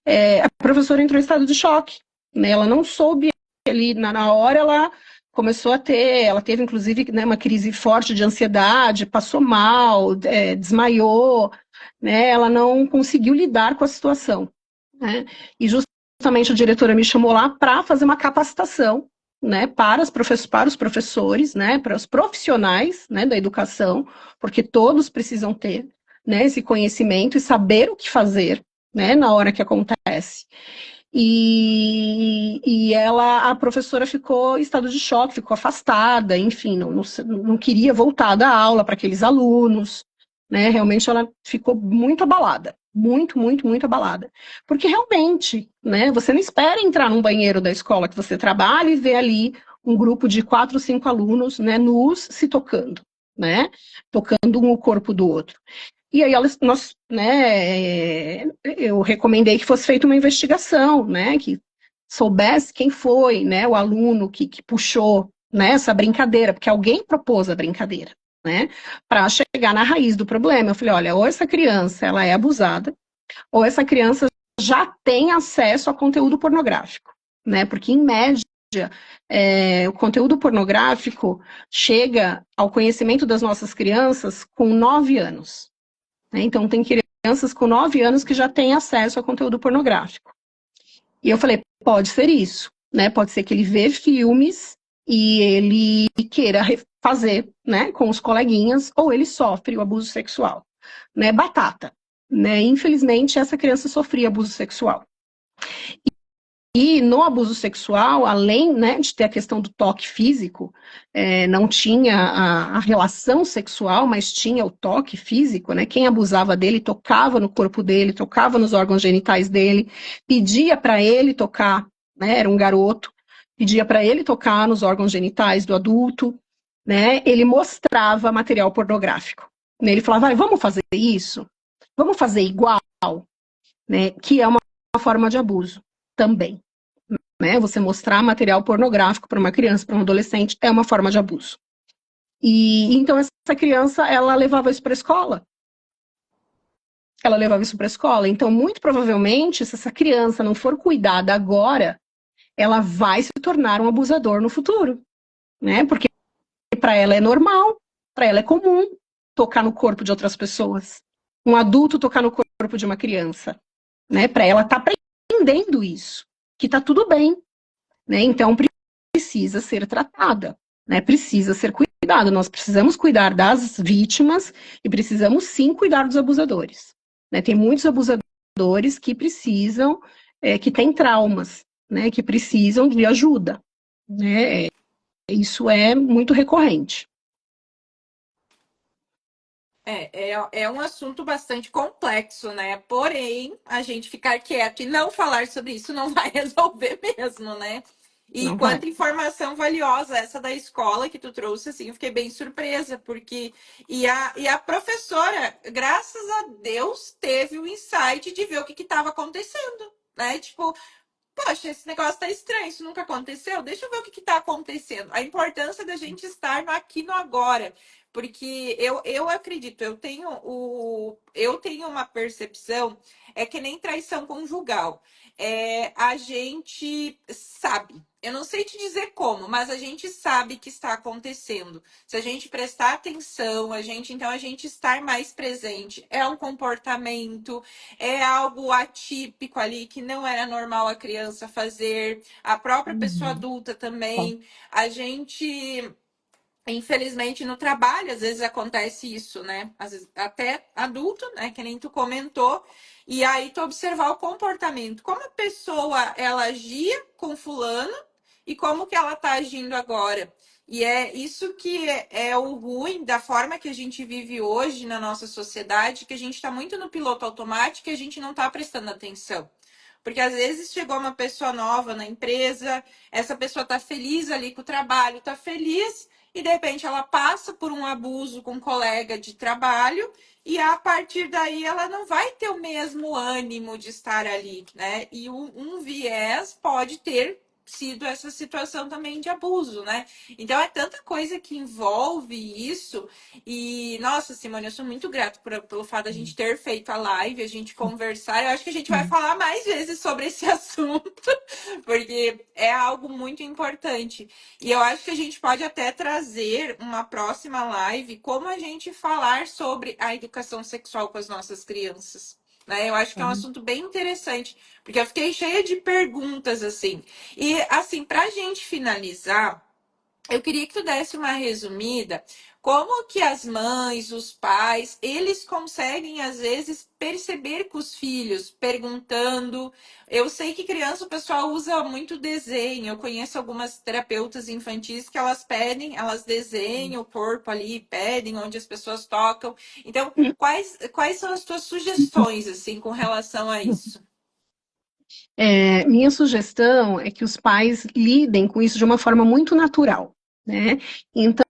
A professora entrou em estado de choque, né, ela não soube ali, na hora ela começou a ter, ela teve inclusive, né, uma crise forte de ansiedade, passou mal, desmaiou, né, ela não conseguiu lidar com a situação, né, e justamente a diretora me chamou lá para fazer uma capacitação, né, para os professores, né, para os profissionais, né, da educação, porque todos precisam ter, né, esse conhecimento e saber o que fazer, né, na hora que acontece. E a professora ficou em estado de choque, ficou afastada, enfim, não queria voltar da aula para aqueles alunos, né? Realmente ela ficou muito abalada, muito, muito, muito abalada. Porque realmente, né, você não espera entrar num banheiro da escola que você trabalha e ver ali um grupo de 4, 5 alunos, né, nus se tocando, né? Tocando um o corpo do outro. E aí eu recomendei que fosse feita uma investigação, né, que soubesse quem foi, né, o aluno que puxou, né, essa brincadeira, porque alguém propôs a brincadeira, né, para chegar na raiz do problema. Eu falei, olha, ou essa criança ela é abusada, ou essa criança já tem acesso a conteúdo pornográfico, né, porque em média o conteúdo pornográfico chega ao conhecimento das nossas crianças com 9 anos. Né? Então, tem crianças com 9 anos que já têm acesso a conteúdo pornográfico. E eu falei, pode ser isso, né? Pode ser que ele vê filmes e ele queira fazer, né, com os coleguinhas, ou ele sofre o abuso sexual. Né? Batata. Né? Infelizmente, essa criança sofria abuso sexual. E no abuso sexual, além, né, de ter a questão do toque físico, não tinha a relação sexual, mas tinha o toque físico, né? Quem abusava dele tocava no corpo dele, tocava nos órgãos genitais dele, pedia para ele tocar, né? Era um garoto, pedia para ele tocar nos órgãos genitais do adulto, né? Ele mostrava material pornográfico. Né? Ele falava, vamos fazer isso? Vamos fazer igual? Né? Que é uma forma de abuso também, né? Você mostrar material pornográfico para uma criança, para um adolescente, é uma forma de abuso. E então essa criança, ela levava isso para a escola. Ela levava isso para a escola. Então, muito provavelmente, se essa criança não for cuidada agora, ela vai se tornar um abusador no futuro, né? Porque para ela é normal, para ela é comum tocar no corpo de outras pessoas. Um adulto tocar no corpo de uma criança, né? Para ela tá aprendendo isso, que tá tudo bem, né? Então precisa ser tratada, né? Precisa ser cuidado. Nós precisamos cuidar das vítimas e precisamos sim cuidar dos abusadores, né? Tem muitos abusadores que precisam, que têm traumas, né? Que precisam de ajuda, né? Isso é muito recorrente. É um assunto bastante complexo, né? Porém, a gente ficar quieto e não falar sobre isso não vai resolver mesmo, né? E Não vai. quanta informação valiosa essa da escola que tu trouxe, assim, eu fiquei bem surpresa, porque. E a professora, graças a Deus, teve o insight de ver o que estava acontecendo, né? Tipo, poxa, esse negócio tá estranho, isso nunca aconteceu, deixa eu ver o que tá acontecendo. A importância da gente estar no aqui e no agora. Porque eu acredito, eu tenho uma percepção, é que nem traição conjugal. A gente sabe, eu não sei te dizer como, mas a gente sabe que está acontecendo. Se a gente prestar atenção, então a gente estar mais presente. É um comportamento, é algo atípico ali que não era normal a criança fazer, a própria pessoa Uhum. adulta também. A gente, infelizmente, no trabalho, às vezes acontece isso, né? Às vezes, até adulto, né? Que nem tu comentou. E aí tu observar o comportamento. Como a pessoa, ela agia com fulano e como que ela tá agindo agora. E é isso que é o ruim da forma que a gente vive hoje na nossa sociedade, que a gente está muito no piloto automático e a gente não está prestando atenção. Porque às vezes chegou uma pessoa nova na empresa, essa pessoa tá feliz ali com o trabalho, tá feliz, e de repente ela passa por um abuso com um colega de trabalho, e a partir daí ela não vai ter o mesmo ânimo de estar ali, né? E um viés pode ter sido essa situação também de abuso, né? Então é tanta coisa que envolve isso. E, nossa, Simone, eu sou muito grato pelo fato da gente ter feito a live, a gente conversar. Eu acho que a gente vai falar mais vezes sobre esse assunto, porque é algo muito importante. E eu acho que a gente pode até trazer uma próxima live como a gente falar sobre a educação sexual com as nossas crianças. Né? Eu acho que é um assunto bem interessante, porque eu fiquei cheia de perguntas assim. E assim, para a gente finalizar, eu queria que tu desse uma resumida, como que as mães, os pais, eles conseguem às vezes perceber com os filhos, perguntando. Eu sei que criança o pessoal usa muito desenho. Eu conheço algumas terapeutas infantis que elas pedem, elas desenham o corpo ali, pedem onde as pessoas tocam. Então, quais são as tuas sugestões assim com relação a isso? Minha sugestão é que os pais lidem com isso de uma forma muito natural, né? Então,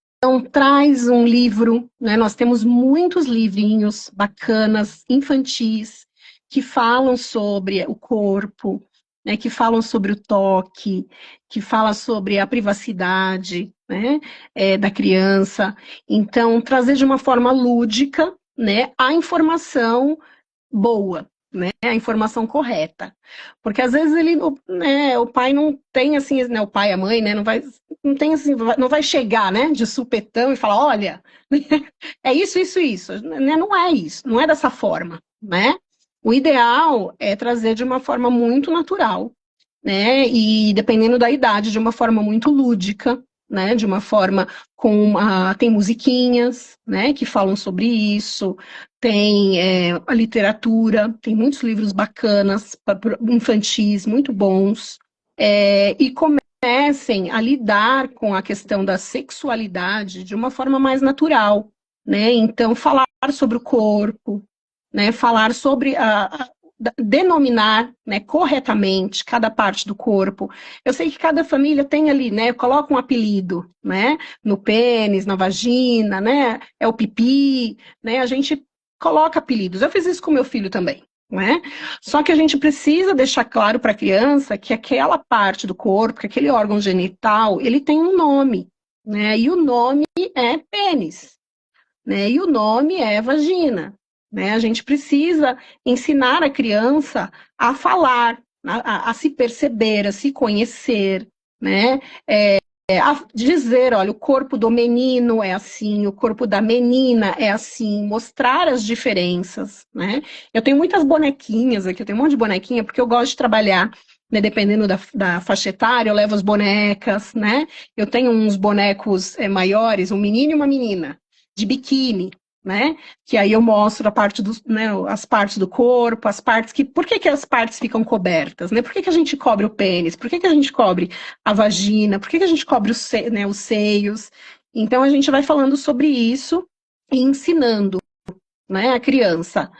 traz um livro, né? Nós temos muitos livrinhos bacanas, infantis, que falam sobre o corpo, né? Que falam sobre o toque, que falam sobre a privacidade, né? Da criança. Então, trazer de uma forma lúdica, né? A informação boa, né, a informação correta. Porque às vezes o pai não tem assim, né, o pai, a mãe, né, não tem assim, não vai chegar, né, de supetão e falar, olha, é isso, isso, isso, né, não é isso, não é dessa forma, né? O ideal é trazer de uma forma muito natural, né, e dependendo da idade, de uma forma muito lúdica, né, de uma forma tem musiquinhas, né, que falam sobre isso, tem a literatura, tem muitos livros bacanas, infantis, muito bons, e comecem a lidar com a questão da sexualidade de uma forma mais natural, né, então falar sobre o corpo, né, falar sobre denominar, né, corretamente cada parte do corpo. Eu sei que cada família tem ali, né, coloca um apelido, né, no pênis, na vagina, né, é o pipi, né, a gente coloca apelidos. Eu fiz isso com meu filho também, né? Só que a gente precisa deixar claro para a criança que aquela parte do corpo, que aquele órgão genital, ele tem um nome, né? E o nome é pênis, né? E o nome é vagina, né? A gente precisa ensinar a criança a falar, a se perceber, a se conhecer, né? A dizer, olha, o corpo do menino é assim, o corpo da menina é assim, mostrar as diferenças, né? Eu tenho muitas bonequinhas aqui, eu tenho um monte de bonequinha, porque eu gosto de trabalhar, né, dependendo da faixa etária, eu levo as bonecas, né? Eu tenho uns bonecos maiores, um menino e uma menina, de biquíni, né? Que aí eu mostro a parte né, as partes do corpo, as partes que. Por que as partes ficam cobertas? Né? Por que a gente cobre o pênis? Por que a gente cobre a vagina? Por que a gente cobre né, os seios? Então a gente vai falando sobre isso e ensinando, né, a criança.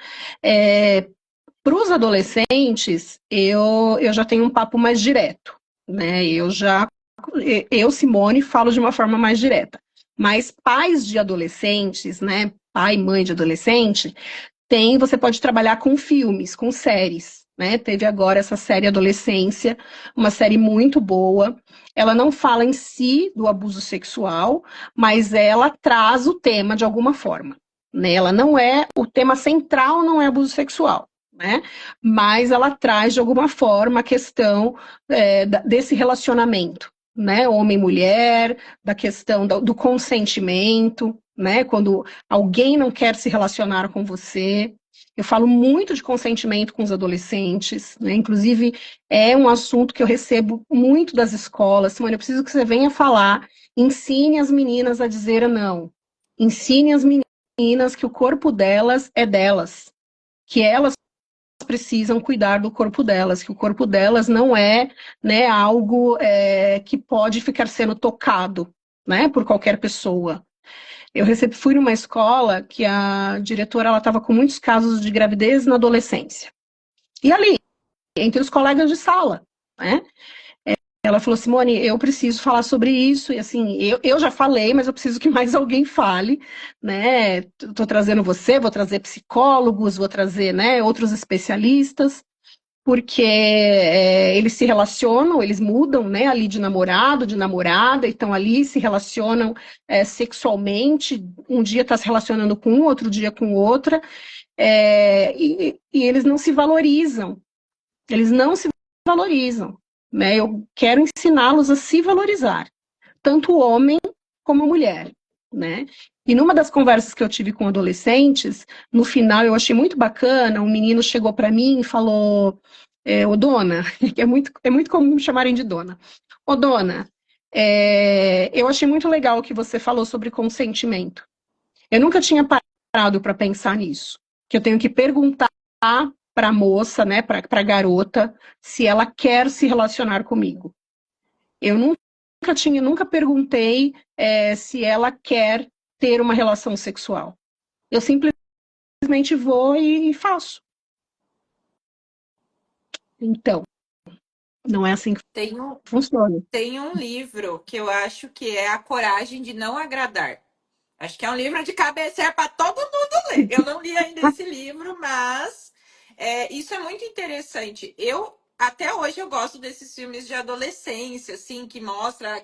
Para os adolescentes, eu já tenho um papo mais direto, né? Eu, Simone, falo de uma forma mais direta. Mas pais de adolescentes, né? Pai e mãe de adolescente, você pode trabalhar com filmes, com séries, né? Teve agora essa série Adolescência, uma série muito boa. Ela não fala em si do abuso sexual, mas ela traz o tema de alguma forma, né? Ela não é, o tema central não é abuso sexual, né? Mas ela traz de alguma forma a questão desse relacionamento, né? Homem-mulher, da questão do consentimento, né? Quando alguém não quer se relacionar com você. Eu falo muito de consentimento com os adolescentes, né? Inclusive, é um assunto que eu recebo muito das escolas. Simone, eu preciso que você venha falar. Ensine as meninas a dizer não. Ensine as meninas que o corpo delas é delas, que elas precisam cuidar do corpo delas, que o corpo delas não é, né, algo que pode ficar sendo tocado, né, por qualquer pessoa. Fui numa escola que a diretora estava com muitos casos de gravidez na adolescência. E ali, entre os colegas de sala, né? Ela falou, Simone, eu preciso falar sobre isso, e assim, eu já falei, mas eu preciso que mais alguém fale, né? Estou trazendo você, vou trazer psicólogos, vou trazer, né, outros especialistas, porque eles se relacionam, eles mudam, né, ali de namorado, de namorada, então ali se relacionam sexualmente, um dia está se relacionando com um, outro dia com outra, e eles não se valorizam, eles não se valorizam, né, eu quero ensiná-los a se valorizar, tanto o homem como a mulher, né, e numa das conversas que eu tive com adolescentes, no final eu achei muito bacana, um menino chegou para mim e falou, ô dona, que é muito comum me chamarem de dona, ô dona, eu achei muito legal o que você falou sobre consentimento. Eu nunca tinha parado para pensar nisso, que eu tenho que perguntar para a moça, né, para a garota, se ela quer se relacionar comigo. Eu nunca perguntei se ela quer ter uma relação sexual. Eu simplesmente vou e faço. Então, não é assim que funciona. Tem um livro que eu acho que é A Coragem de Não Agradar. Acho que é um livro de cabeceira para todo mundo ler. Eu não li ainda esse livro, mas isso é muito interessante. Eu até hoje eu gosto desses filmes de adolescência, assim, que mostra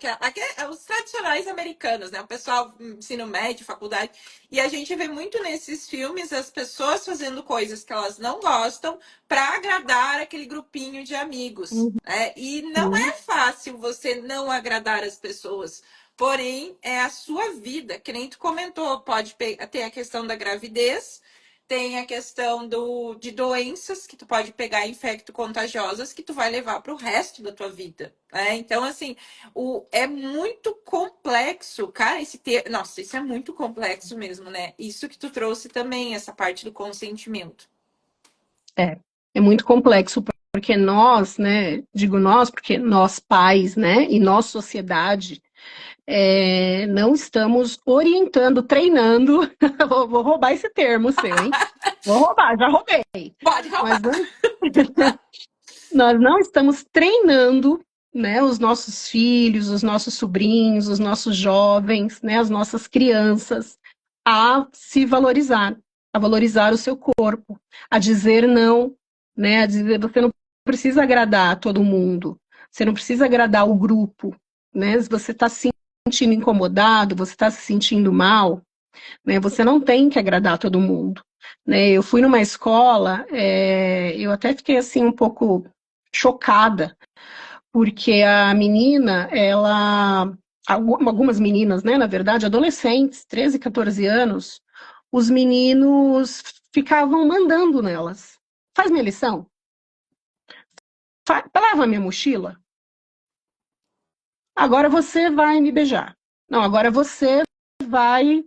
os tradicionais americanos, né? O pessoal ensino médio, faculdade, e a gente vê muito nesses filmes as pessoas fazendo coisas que elas não gostam para agradar aquele grupinho de amigos, né? E não é fácil você não agradar as pessoas. Porém, é a sua vida, que nem tu comentou, pode ter a questão da gravidez, tem a questão de doenças que tu pode pegar infecto-contagiosas que tu vai levar para o resto da tua vida. Né? Então, assim, é muito complexo, cara, nossa, isso é muito complexo mesmo, né? Isso que tu trouxe também, essa parte do consentimento. É muito complexo, porque nós, né, digo nós, porque nós pais, né, e nós sociedade, não estamos orientando, treinando, vou roubar esse termo seu, hein? Vou roubar, já roubei. Pode roubar. Nós não estamos treinando, né, os nossos filhos, os nossos sobrinhos, os nossos jovens, né, as nossas crianças a se valorizar, a valorizar o seu corpo, a dizer não, né, a dizer você não precisa agradar todo mundo, você não precisa agradar o grupo, né, se você está se sentindo incomodado, você está se sentindo mal, né, você não tem que agradar todo mundo. Né, eu fui numa escola, eu até fiquei assim um pouco chocada, porque a menina, algumas meninas, né, na verdade, adolescentes, 13, 14 anos, os meninos ficavam mandando nelas. Faz minha lição. Leva minha mochila. Agora você vai me beijar. Não, agora você vai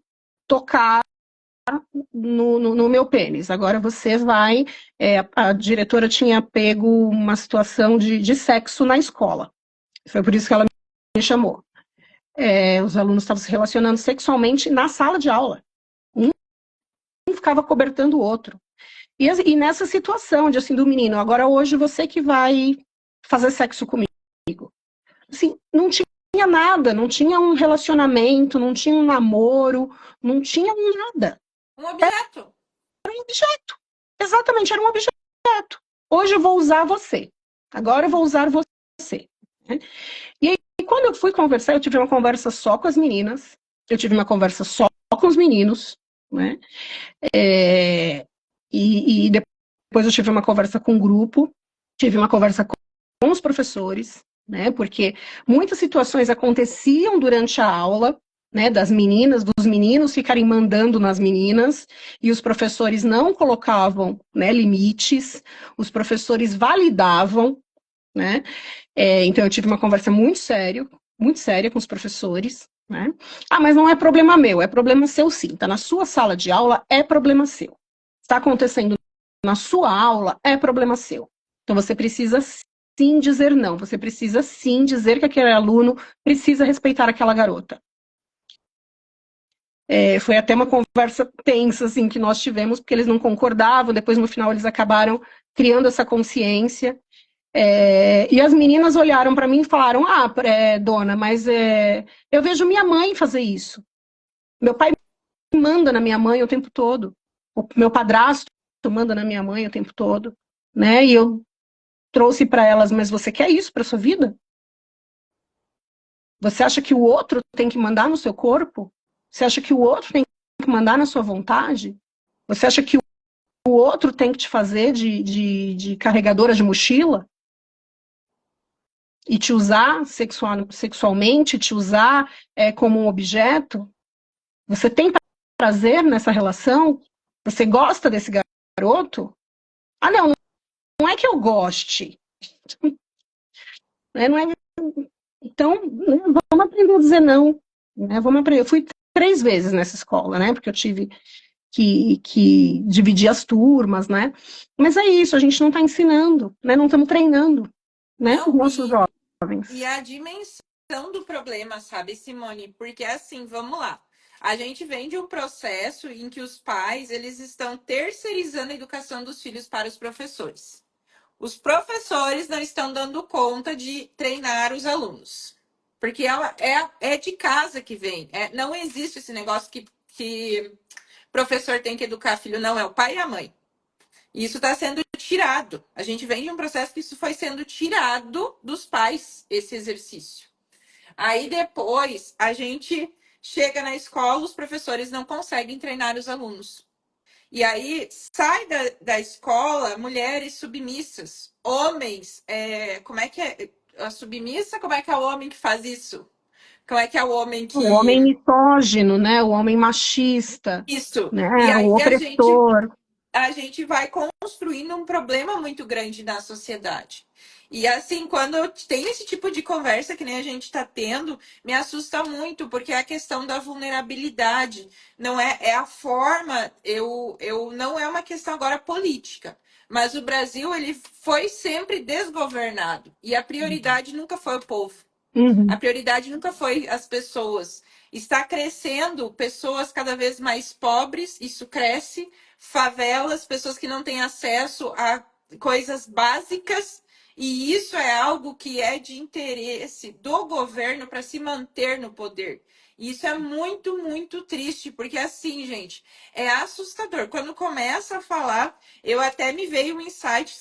tocar no meu pênis. Agora você vai. A diretora tinha pego uma situação de sexo na escola. Foi por isso que ela me chamou. Os alunos estavam se relacionando sexualmente na sala de aula. Um ficava cobertando o outro. E nessa situação de assim, do menino, agora hoje você que vai fazer sexo comigo. Assim, não tinha nada, não tinha um relacionamento, não tinha um namoro, não tinha nada. Um objeto. Era um objeto. Exatamente, era um objeto. Hoje eu vou usar você. Agora eu vou usar você. Né? E aí, quando eu fui conversar, eu tive uma conversa só com as meninas, eu tive uma conversa só com os meninos, né? E depois eu tive uma conversa com o grupo, tive uma conversa com os professores, né? Porque muitas situações aconteciam durante a aula, né? Das meninas, dos meninos ficarem mandando nas meninas, e os professores não colocavam, né, limites, os professores validavam, né? Então eu tive uma conversa muito séria com os professores, né? Ah, mas não é problema meu, é problema seu sim. Tá na sua sala de aula, é problema seu. Está acontecendo na sua aula, é problema seu. Então você precisa sim dizer não, você precisa sim dizer que aquele aluno precisa respeitar aquela garota. Foi até uma conversa tensa, assim, que nós tivemos, porque eles não concordavam, depois no final eles acabaram criando essa consciência. E as meninas olharam para mim e falaram: Ah, dona, mas eu vejo minha mãe fazer isso. Meu pai manda na minha mãe o tempo todo. O meu padrasto manda na minha mãe o tempo todo. Né? E eu trouxe para elas: Mas você quer isso para sua vida? Você acha que o outro tem que mandar no seu corpo? Você acha que o outro tem que mandar na sua vontade? Você acha que o outro tem que te fazer de carregadora de mochila? E te usar sexualmente, te usar como um objeto? Você tem prazer nessa relação? Você gosta desse garoto? Ah, não, não é que eu goste. Não é, então, né, vamos aprender a dizer não. Né, vamos aprender. Eu fui 3 vezes nessa escola, né? Porque eu tive que dividir as turmas, né? Mas é isso, a gente não está ensinando, né? Não estamos treinando, né? Os Não, nossos e jovens. a dimensão do problema, sabe, Simone? Porque assim, vamos lá. A gente vem de um processo em que os pais, eles estão terceirizando a educação dos filhos para os professores. Os professores não estão dando conta de treinar os alunos. Porque é de casa que vem. Não existe esse negócio que professor tem que educar filho, não, é o pai e a mãe. E isso está sendo tirado. A gente vem de um processo que isso foi sendo tirado dos pais, esse exercício. Aí depois a gente chega na escola, os professores não conseguem treinar os alunos. E aí sai da escola mulheres submissas, homens, como é que é a submissa? Como é que é o homem que faz isso? Como é que é o homem O homem que. misógino, né? O homem machista, Isso. E né? aí O opressor. a gente vai construindo um problema muito grande na sociedade. E assim, quando eu tenho esse tipo de conversa que nem a gente está tendo, me assusta muito, porque é a questão da vulnerabilidade. Não é a forma, eu não é uma questão agora política. Mas o Brasil, ele foi sempre desgovernado. E a prioridade nunca foi o povo. A Uhum. prioridade nunca foi as pessoas. Está crescendo pessoas cada vez mais pobres, isso cresce, favelas, pessoas que não têm acesso a coisas básicas, e isso é algo que é de interesse do governo para se manter no poder. E isso é muito, muito triste, porque assim, gente, é assustador. Quando começa a falar, eu até me veio um insight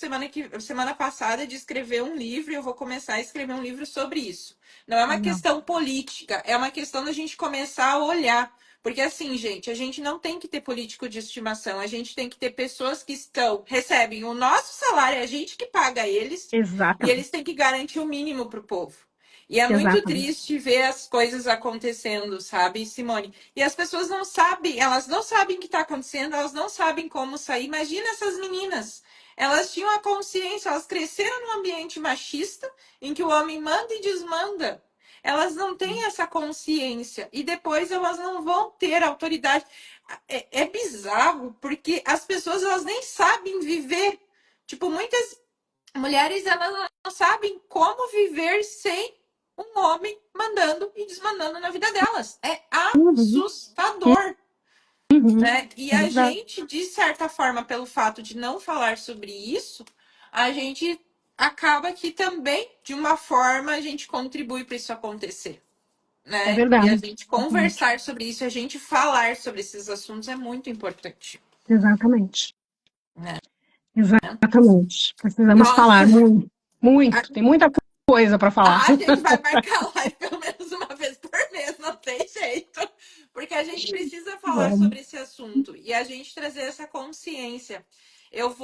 semana passada de escrever um livro, e eu vou começar a escrever um livro sobre isso. Não é uma Legal. questão política, é uma questão da gente começar a olhar. Porque assim, gente, a gente não tem que ter político de estimação, a gente tem que ter pessoas que recebem o nosso salário, é a gente que paga eles, e Exatamente. eles têm que garantir o mínimo para o povo. E é muito Exatamente. triste ver as coisas acontecendo, sabe, Simone? E as pessoas não sabem, elas não sabem o que está acontecendo, elas não sabem como sair. Imagina essas meninas. Elas tinham a consciência, elas cresceram num ambiente machista, em que o homem manda e desmanda. Elas não têm essa consciência e depois elas não vão ter autoridade. É bizarro porque as pessoas elas nem sabem viver. Tipo, muitas mulheres elas não sabem como viver sem um homem mandando e desmandando na vida delas. É Uhum. assustador. Uhum. Né? E a Exato. gente, de certa forma, pelo fato de não falar sobre isso, a gente acaba que também, de uma forma, a gente contribui para isso acontecer, É né? E a verdade. gente Exatamente. conversar sobre isso, a gente falar sobre esses assuntos é muito importante. Exatamente. Né? Exatamente. Precisamos falar Nossa, muito, muito. Tem muita coisa para falar. a gente vai marcar live pelo menos uma vez por mês, não tem jeito. Porque a gente precisa falar Vamos. sobre esse assunto e a gente trazer essa consciência. Eu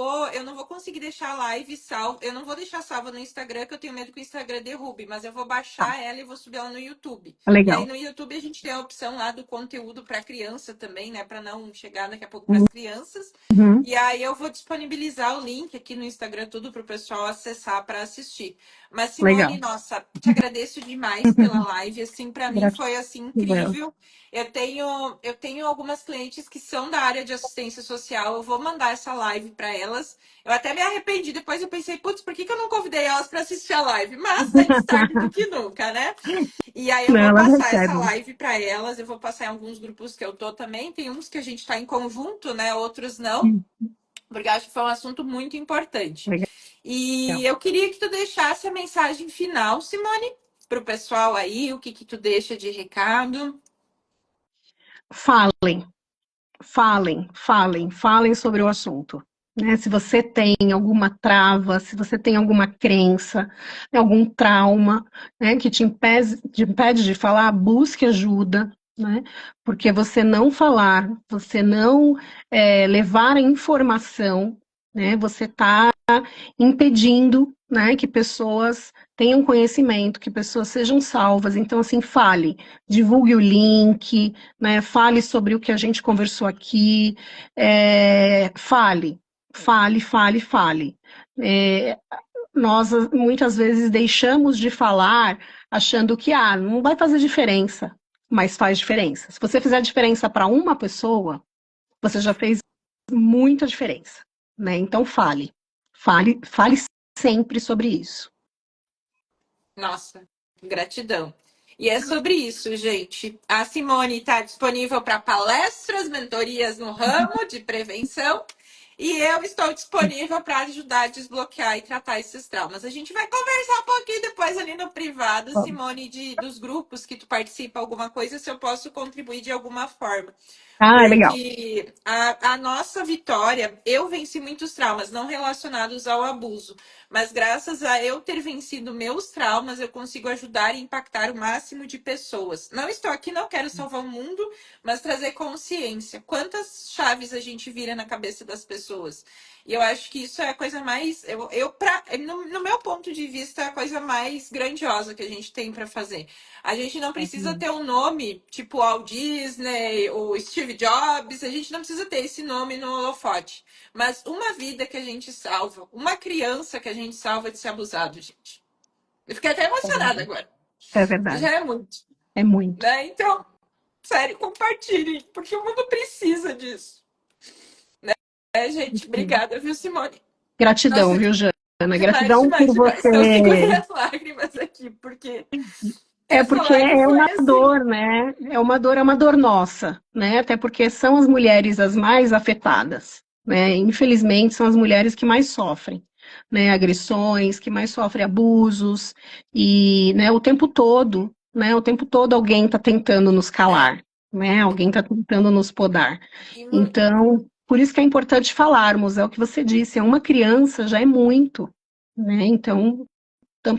não vou conseguir deixar a live salva. Eu não vou deixar salva no Instagram, que eu tenho medo que o Instagram derrube, mas eu vou Tá, baixar ela e vou subir ela no YouTube. E aí legal. no YouTube a gente tem a opção lá do conteúdo para criança também, né? Para não chegar daqui a pouco para as crianças. Uhum. E aí eu vou disponibilizar o link aqui no Instagram, tudo para o pessoal acessar para assistir. Mas, Simone, Legal. nossa, te agradeço demais pela live. Assim, para mim foi assim Gratidão. incrível. Eu tenho algumas clientes que são da área de assistência social. Eu vou mandar essa live para elas. Eu até me arrependi. Depois eu pensei, putz, por que eu não convidei elas para assistir a live? Mas antes tarde do que nunca, né? E aí eu Não, vou elas passar essa recebem. live para elas. Eu vou passar em alguns grupos que eu tô também. Tem uns que a gente está em conjunto, né? Outros não, porque eu acho que foi um assunto muito importante. E Legal. eu queria que tu deixasse a mensagem final, Simone, para o pessoal aí, o que que tu deixa de recado. Falem, falem sobre o assunto. Né? Se você tem alguma trava, se você tem alguma crença, algum trauma, né, que te impede de falar, busque ajuda, né? Porque você não falar, você não levar a informação, né, você está impedindo, né, que pessoas tenham conhecimento, que pessoas sejam salvas. Então, assim, fale, divulgue o link, né, fale sobre o que a gente conversou aqui, fale. É, nós muitas vezes deixamos de falar achando que não vai fazer diferença, mas faz diferença. Se você fizer diferença para uma pessoa, você já fez muita diferença, né? Então fale sempre sobre isso. Nossa, gratidão. E é sobre isso, gente. A Simone está disponível para palestras, mentorias no ramo de prevenção. E eu estou disponível para ajudar a desbloquear e tratar esses traumas. A gente vai conversar um pouquinho depois ali no privado, Simone, dos grupos que tu participa, alguma coisa, se eu posso contribuir de alguma forma. Legal. Porque a nossa vitória, eu venci muitos traumas, não relacionados ao abuso, mas graças a eu ter vencido meus traumas, eu consigo ajudar e impactar o máximo de pessoas. Não estou aqui, não quero salvar o mundo, mas trazer consciência. Quantas chaves a gente vira na cabeça das pessoas? E eu acho que isso é a coisa mais, no meu ponto de vista, é a coisa mais grandiosa que a gente tem para fazer. A gente não precisa ter um nome tipo Walt Disney ou Steve Jobs, a gente não precisa ter esse nome no holofote. Mas uma vida que a gente salva, uma criança que a gente salva de ser abusado, gente. Eu fiquei até emocionada agora. É Já verdade. é muito, É muito. né? Então, sério, compartilhem, porque o mundo precisa disso. Gente? Obrigada, viu, Simone? Gratidão, Nossa, viu, Jana? demais, Gratidão demais, por demais. Então, segurei você. as lágrimas aqui, porque É essa porque live é foi uma assim. dor, né? É uma dor nossa, né? Até porque são as mulheres as mais afetadas, né? Infelizmente, são as mulheres que mais sofrem, né? Agressões, que mais sofrem abusos e, né? O tempo todo, né? O tempo todo alguém está tentando nos É, calar, né? Alguém está tentando nos podar. e, Então, por isso que é importante falarmos. É o que você disse. É uma criança já é muito, né? Então,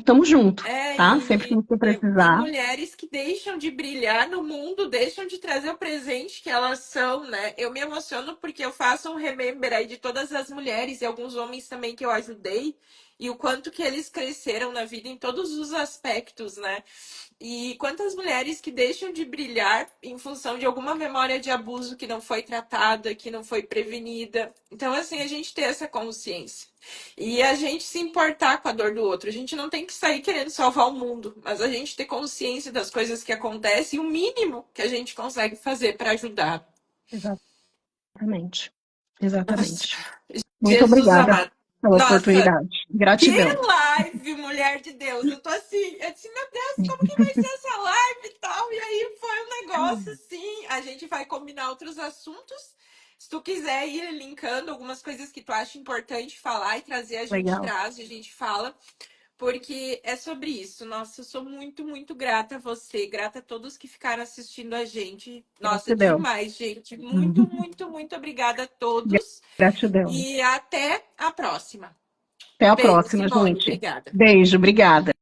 tamo junto, É, tá? Sempre que e, você e, e precisar. mulheres que deixam de brilhar no mundo, deixam de trazer o presente que elas são, né? Eu me emociono porque eu faço um remember aí de todas as mulheres e alguns homens também que eu ajudei e o quanto que eles cresceram na vida em todos os aspectos, né? E quantas mulheres que deixam de brilhar em função de alguma memória de abuso que não foi tratada, que não foi prevenida. Então, assim, a gente ter essa consciência. E a gente se importar com a dor do outro. A gente não tem que sair querendo salvar o mundo, mas a gente ter consciência das coisas que acontecem e o mínimo que a gente consegue fazer para ajudar. Exatamente. Nossa, Exatamente. Muito Jesus obrigada amado. pela Nossa, oportunidade. que Gratidão. live, mulher de Deus. Eu disse, meu Deus, como que vai ser essa live e tal? E aí foi um negócio assim. A gente vai combinar outros assuntos. Se tu quiser ir linkando algumas coisas que tu acha importante falar e trazer, a gente Legal. traz, a gente fala. porque é sobre isso. Nossa, eu sou muito, muito grata a você, grata a todos que ficaram assistindo a gente. Nossa, Gratidão. demais, gente. Muito, muito, muito obrigada a todos Gratidão. e até a próxima. Até a Beijo, próxima, Simone. gente. Obrigada. Beijo, obrigada.